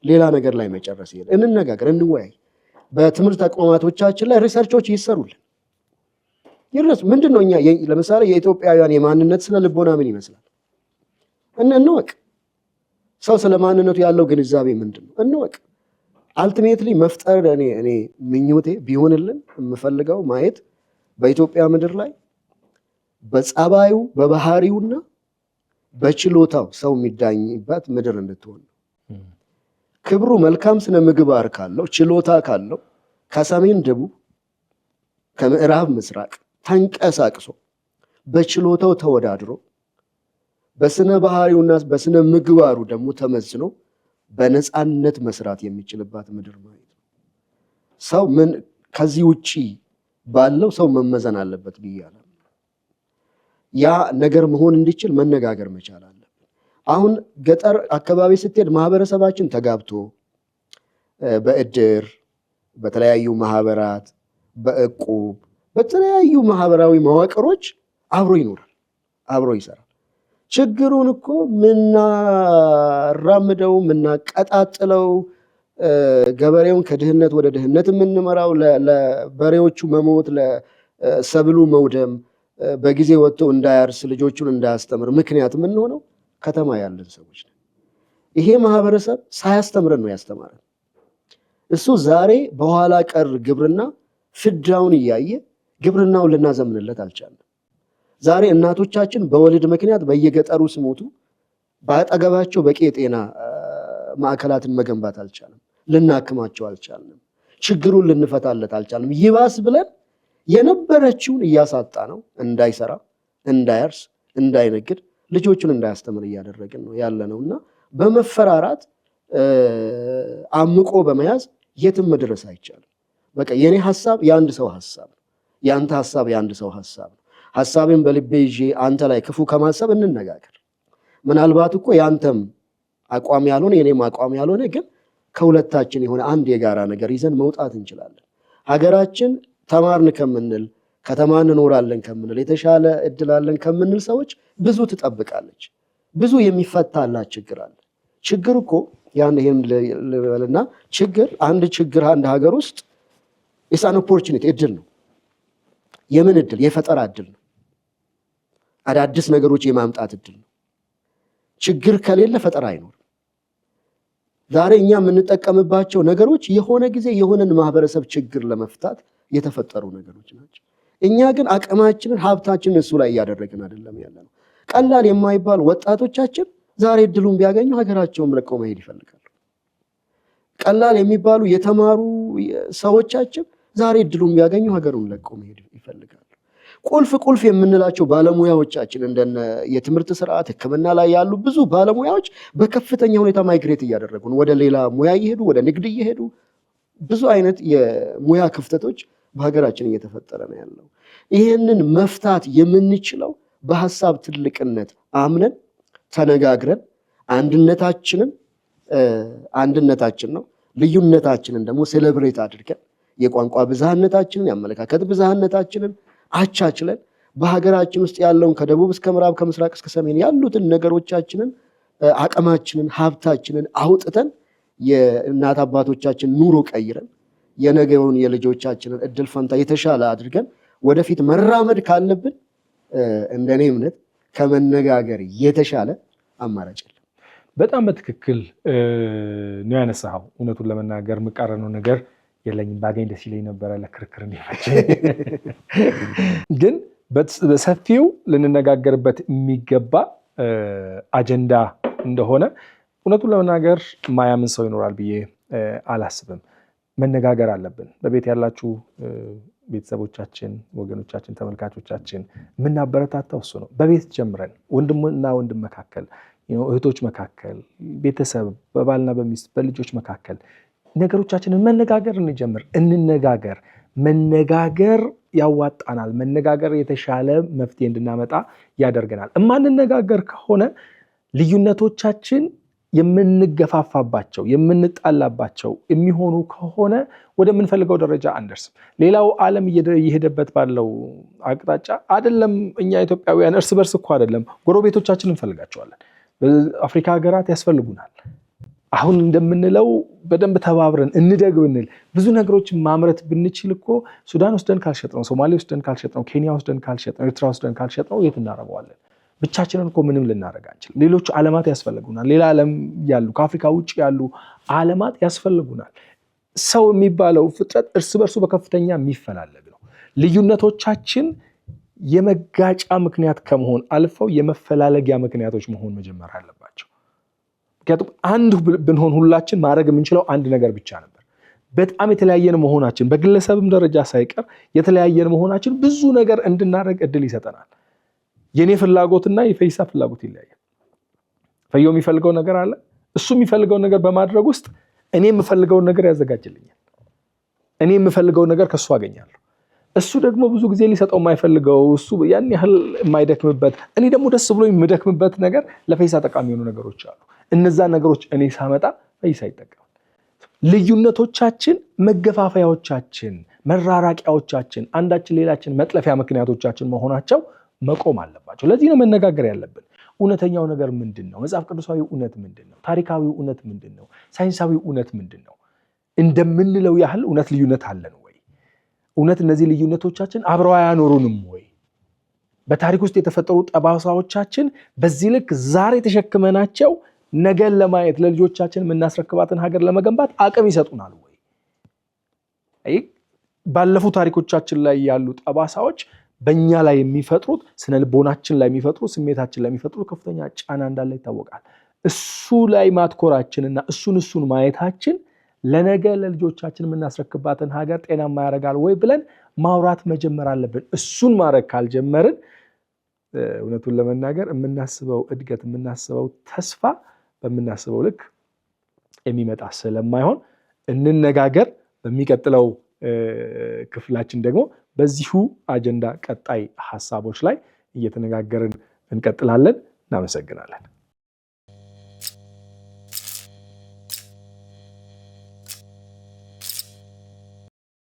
ሌላ ነገር ላይ መጨረስ ይሄ እንነጋገር፣ እንወያይ። በትምህርት ተቋማቶቻችን ላይ ሪሰርቾች ይሰሩልን ይረስ ምንድነው እኛ ለምሳሌ የኢትዮጵያውያን የማንነት ስነ ልቦና ምን ይመስላል እንወቅ። ሰው ስለ ማንነቱ ያለው ግንዛቤ ምንድነው እንወቅ። አልቲሜትሊ መፍጠር እኔ ምኞቴ ቢሆንልን የምፈልገው ማየት በኢትዮጵያ ምድር ላይ በጸባዩ በባህሪውና በችሎታው ሰው የሚዳኝበት ምድር እንድትሆን ክብሩ መልካም ስነ ምግባር ካለው ችሎታ ካለው ከሰሜን ደቡብ ከምዕራብ ምስራቅ ተንቀሳቅሶ በችሎታው ተወዳድሮ በስነ ባህሪውና በስነ ምግባሩ ደግሞ ተመዝኖ በነፃነት መስራት የሚችልባት ምድር ማለት ነው። ሰው ምን ከዚህ ውጪ ባለው ሰው መመዘን አለበት ብያለሁ። ያ ነገር መሆን እንዲችል መነጋገር መቻል አለበት። አሁን ገጠር አካባቢ ስትሄድ ማህበረሰባችን ተጋብቶ በእድር በተለያዩ ማህበራት በእቁብ በተለያዩ ማህበራዊ መዋቅሮች አብሮ ይኖራል፣ አብሮ ይሰራል። ችግሩን እኮ ምናራምደው ምናቀጣጥለው ገበሬውን ከድህነት ወደ ድህነት የምንመራው ለበሬዎቹ መሞት ለሰብሉ መውደም በጊዜ ወጥቶ እንዳያርስ ልጆቹን እንዳያስተምር ምክንያት የምንሆነው ከተማ ያለን ሰዎች ነን። ይሄ ማህበረሰብ ሳያስተምረን ነው ያስተማረን። እሱ ዛሬ በኋላ ቀር ግብርና ፍዳውን እያየ ግብርናውን ልናዘምንለት አልቻለም። ዛሬ እናቶቻችን በወሊድ ምክንያት በየገጠሩ ሲሞቱ በአጠገባቸው በቂ የጤና ማዕከላትን መገንባት አልቻለም። ልናክማቸው አልቻልንም። ችግሩን ልንፈታለት አልቻልንም። ይባስ ብለን የነበረችውን እያሳጣ ነው። እንዳይሰራ፣ እንዳያርስ፣ እንዳይነግድ ልጆቹን እንዳያስተምር እያደረግን ነው ያለ ነውና በመፈራራት አምቆ በመያዝ የትም መድረስ አይቻልም። በቃ የኔ ሐሳብ የአንድ ሰው ሐሳብ ነው። ያንተ ሐሳብ የአንድ ሰው ሐሳብ ነው። ሐሳቤን በልቤ ይዤ አንተ ላይ ክፉ ከማሰብ እንነጋገር። ምናልባት እኮ ያንተም አቋም ያልሆነ የኔም አቋም ያልሆነ ግን ከሁለታችን የሆነ አንድ የጋራ ነገር ይዘን መውጣት እንችላለን። ሀገራችን ተማርን ከምንል ከተማ እንኖራለን ከምንል የተሻለ እድል አለን ከምንል ሰዎች ብዙ ትጠብቃለች። ብዙ የሚፈታላት ችግር አለ። ችግር እኮ ይሄን ልበልና አንድ ችግር አንድ ሀገር ውስጥ ኢሳን ኦፖርቹኒቲ እድል ነው። የምን እድል? የፈጠራ እድል ነው። አዳዲስ ነገሮች የማምጣት እድል ነው። ችግር ከሌለ ፈጠራ አይኖርም። ዛሬ እኛ የምንጠቀምባቸው ነገሮች የሆነ ጊዜ የሆነን ማህበረሰብ ችግር ለመፍታት የተፈጠሩ ነገሮች ናቸው። እኛ ግን አቅማችንን ሀብታችንን እሱ ላይ እያደረግን አይደለም ያለነው። ቀላል የማይባል ወጣቶቻችን ዛሬ እድሉን ቢያገኙ ሀገራቸውን ለቀው መሄድ ይፈልጋሉ። ቀላል የሚባሉ የተማሩ ሰዎቻችን ዛሬ እድሉን ቢያገኙ ሀገሩን ለቀው መሄድ ይፈልጋሉ። ቁልፍ የምንላቸው ባለሙያዎቻችን እንደነ የትምህርት ስርዓት ሕክምና ላይ ያሉ ብዙ ባለሙያዎች በከፍተኛ ሁኔታ ማይግሬት እያደረጉ ነው። ወደ ሌላ ሙያ እየሄዱ ወደ ንግድ እየሄዱ ብዙ አይነት የሙያ ክፍተቶች በሀገራችን እየተፈጠረ ነው ያለው። ይህንን መፍታት የምንችለው በሀሳብ ትልቅነት አምነን ተነጋግረን አንድነታችን ነው። ልዩነታችንን ደግሞ ሴሌብሬት አድርገን የቋንቋ ብዝሃነታችንን የአመለካከት ብዝሃነታችንን አቻችለን በሀገራችን ውስጥ ያለውን ከደቡብ እስከ ምዕራብ ከምስራቅ እስከ ሰሜን ያሉትን ነገሮቻችንን አቅማችንን ሀብታችንን አውጥተን የእናት አባቶቻችን ኑሮ ቀይረን የነገውን የልጆቻችንን እድል ፈንታ የተሻለ አድርገን ወደፊት መራመድ ካለብን እንደኔ እምነት ከመነጋገር የተሻለ አማራጭ የለም። በጣም በትክክል ነው ያነሳኸው። እውነቱን ለመናገር የምቃረነው ነገር የለኝም። ባገኝ ደስ ይለኝ ነበረ ለክርክር እንዲመች። ግን በሰፊው ልንነጋገርበት የሚገባ አጀንዳ እንደሆነ እውነቱን ለመናገር ማያምን ሰው ይኖራል ብዬ አላስብም። መነጋገር አለብን። በቤት ያላችሁ ቤተሰቦቻችን፣ ወገኖቻችን፣ ተመልካቾቻችን የምናበረታታው እሱ ነው። በቤት ጀምረን ወንድምና ወንድም መካከል፣ እህቶች መካከል፣ ቤተሰብ በባልና በሚስት በልጆች መካከል ነገሮቻችንን መነጋገር እንጀምር። እንነጋገር። መነጋገር ያዋጣናል። መነጋገር የተሻለ መፍትሄ እንድናመጣ ያደርገናል። እማንነጋገር ከሆነ ልዩነቶቻችን የምንገፋፋባቸው የምንጣላባቸው የሚሆኑ ከሆነ ወደምንፈልገው ደረጃ አንደርስም። ሌላው ዓለም እየሄደበት ባለው አቅጣጫ አይደለም። እኛ ኢትዮጵያውያን እርስ በርስ እኮ አይደለም ጎረቤቶቻችን እንፈልጋቸዋለን። በአፍሪካ ሀገራት ያስፈልጉናል። አሁን እንደምንለው በደንብ ተባብረን እንደግ ብንል ብዙ ነገሮችን ማምረት ብንችል እኮ ሱዳን ወስደን ካልሸጥነው፣ ሶማሌ ወስደን ካልሸጥነው፣ ኬንያ ወስደን ካልሸጥነው፣ ኤርትራ ወስደን ካልሸጥነው የት እናረገዋለን? ብቻችንን እኮ ምንም ልናደርግ አንችልም። ሌሎች ዓለማት ያስፈልጉናል። ሌላ ዓለም ያሉ ከአፍሪካ ውጭ ያሉ ዓለማት ያስፈልጉናል። ሰው የሚባለው ፍጥረት እርስ በርሱ በከፍተኛ የሚፈላለግ ነው። ልዩነቶቻችን የመጋጫ ምክንያት ከመሆን አልፈው የመፈላለጊያ ምክንያቶች መሆን መጀመር አለባቸው። ምክንያቱም አንድ ብንሆን ሁላችን ማድረግ የምንችለው አንድ ነገር ብቻ ነበር። በጣም የተለያየን መሆናችን በግለሰብም ደረጃ ሳይቀር የተለያየን መሆናችን ብዙ ነገር እንድናደርግ እድል ይሰጠናል። የኔ ፍላጎትና የፈይሳ ፍላጎት ይለያያል። ፈየው የሚፈልገው ነገር አለ። እሱ የሚፈልገውን ነገር በማድረግ ውስጥ እኔ የምፈልገውን ነገር ያዘጋጅልኛል። እኔ የምፈልገውን ነገር ከሱ አገኛለሁ። እሱ ደግሞ ብዙ ጊዜ ሊሰጠው የማይፈልገው እሱ ያን ያህል የማይደክምበት፣ እኔ ደግሞ ደስ ብሎ የምደክምበት ነገር ለፈይሳ ጠቃሚ የሆኑ ነገሮች አሉ። እነዛ ነገሮች እኔ ሳመጣ ፈይሳ ይጠቀማል። ልዩነቶቻችን መገፋፈያዎቻችን፣ መራራቂያዎቻችን፣ አንዳችን ሌላችን መጥለፊያ ምክንያቶቻችን መሆናቸው መቆም አለባቸው። ለዚህ ነው መነጋገር ያለብን። እውነተኛው ነገር ምንድን ነው? መጽሐፍ ቅዱሳዊ እውነት ምንድን ነው? ታሪካዊ እውነት ምንድን ነው? ሳይንሳዊ እውነት ምንድን ነው? እንደምንለው ያህል እውነት ልዩነት አለን ወይ? እውነት እነዚህ ልዩነቶቻችን አብረው አያኖሩንም ወይ? በታሪክ ውስጥ የተፈጠሩ ጠባሳዎቻችን በዚህ ልክ ዛሬ ተሸክመናቸው ነገን ለማየት ለልጆቻችን የምናስረክባትን ሀገር ለመገንባት አቅም ይሰጡናል ወይ? ባለፉ ታሪኮቻችን ላይ ያሉ ጠባሳዎች በእኛ ላይ የሚፈጥሩት ስነ ልቦናችን ላይ የሚፈጥሩት ስሜታችን ላይ የሚፈጥሩት ከፍተኛ ጫና እንዳለ ይታወቃል። እሱ ላይ ማትኮራችንና እሱን ማየታችን ለነገ ለልጆቻችን የምናስረክባትን ሀገር ጤናማ ያደርጋል ወይ ብለን ማውራት መጀመር አለብን። እሱን ማድረግ ካልጀመርን እውነቱን ለመናገር የምናስበው እድገት የምናስበው ተስፋ በምናስበው ልክ የሚመጣ ስለማይሆን እንነጋገር። በሚቀጥለው ክፍላችን ደግሞ በዚሁ አጀንዳ ቀጣይ ሀሳቦች ላይ እየተነጋገርን እንቀጥላለን። እናመሰግናለን።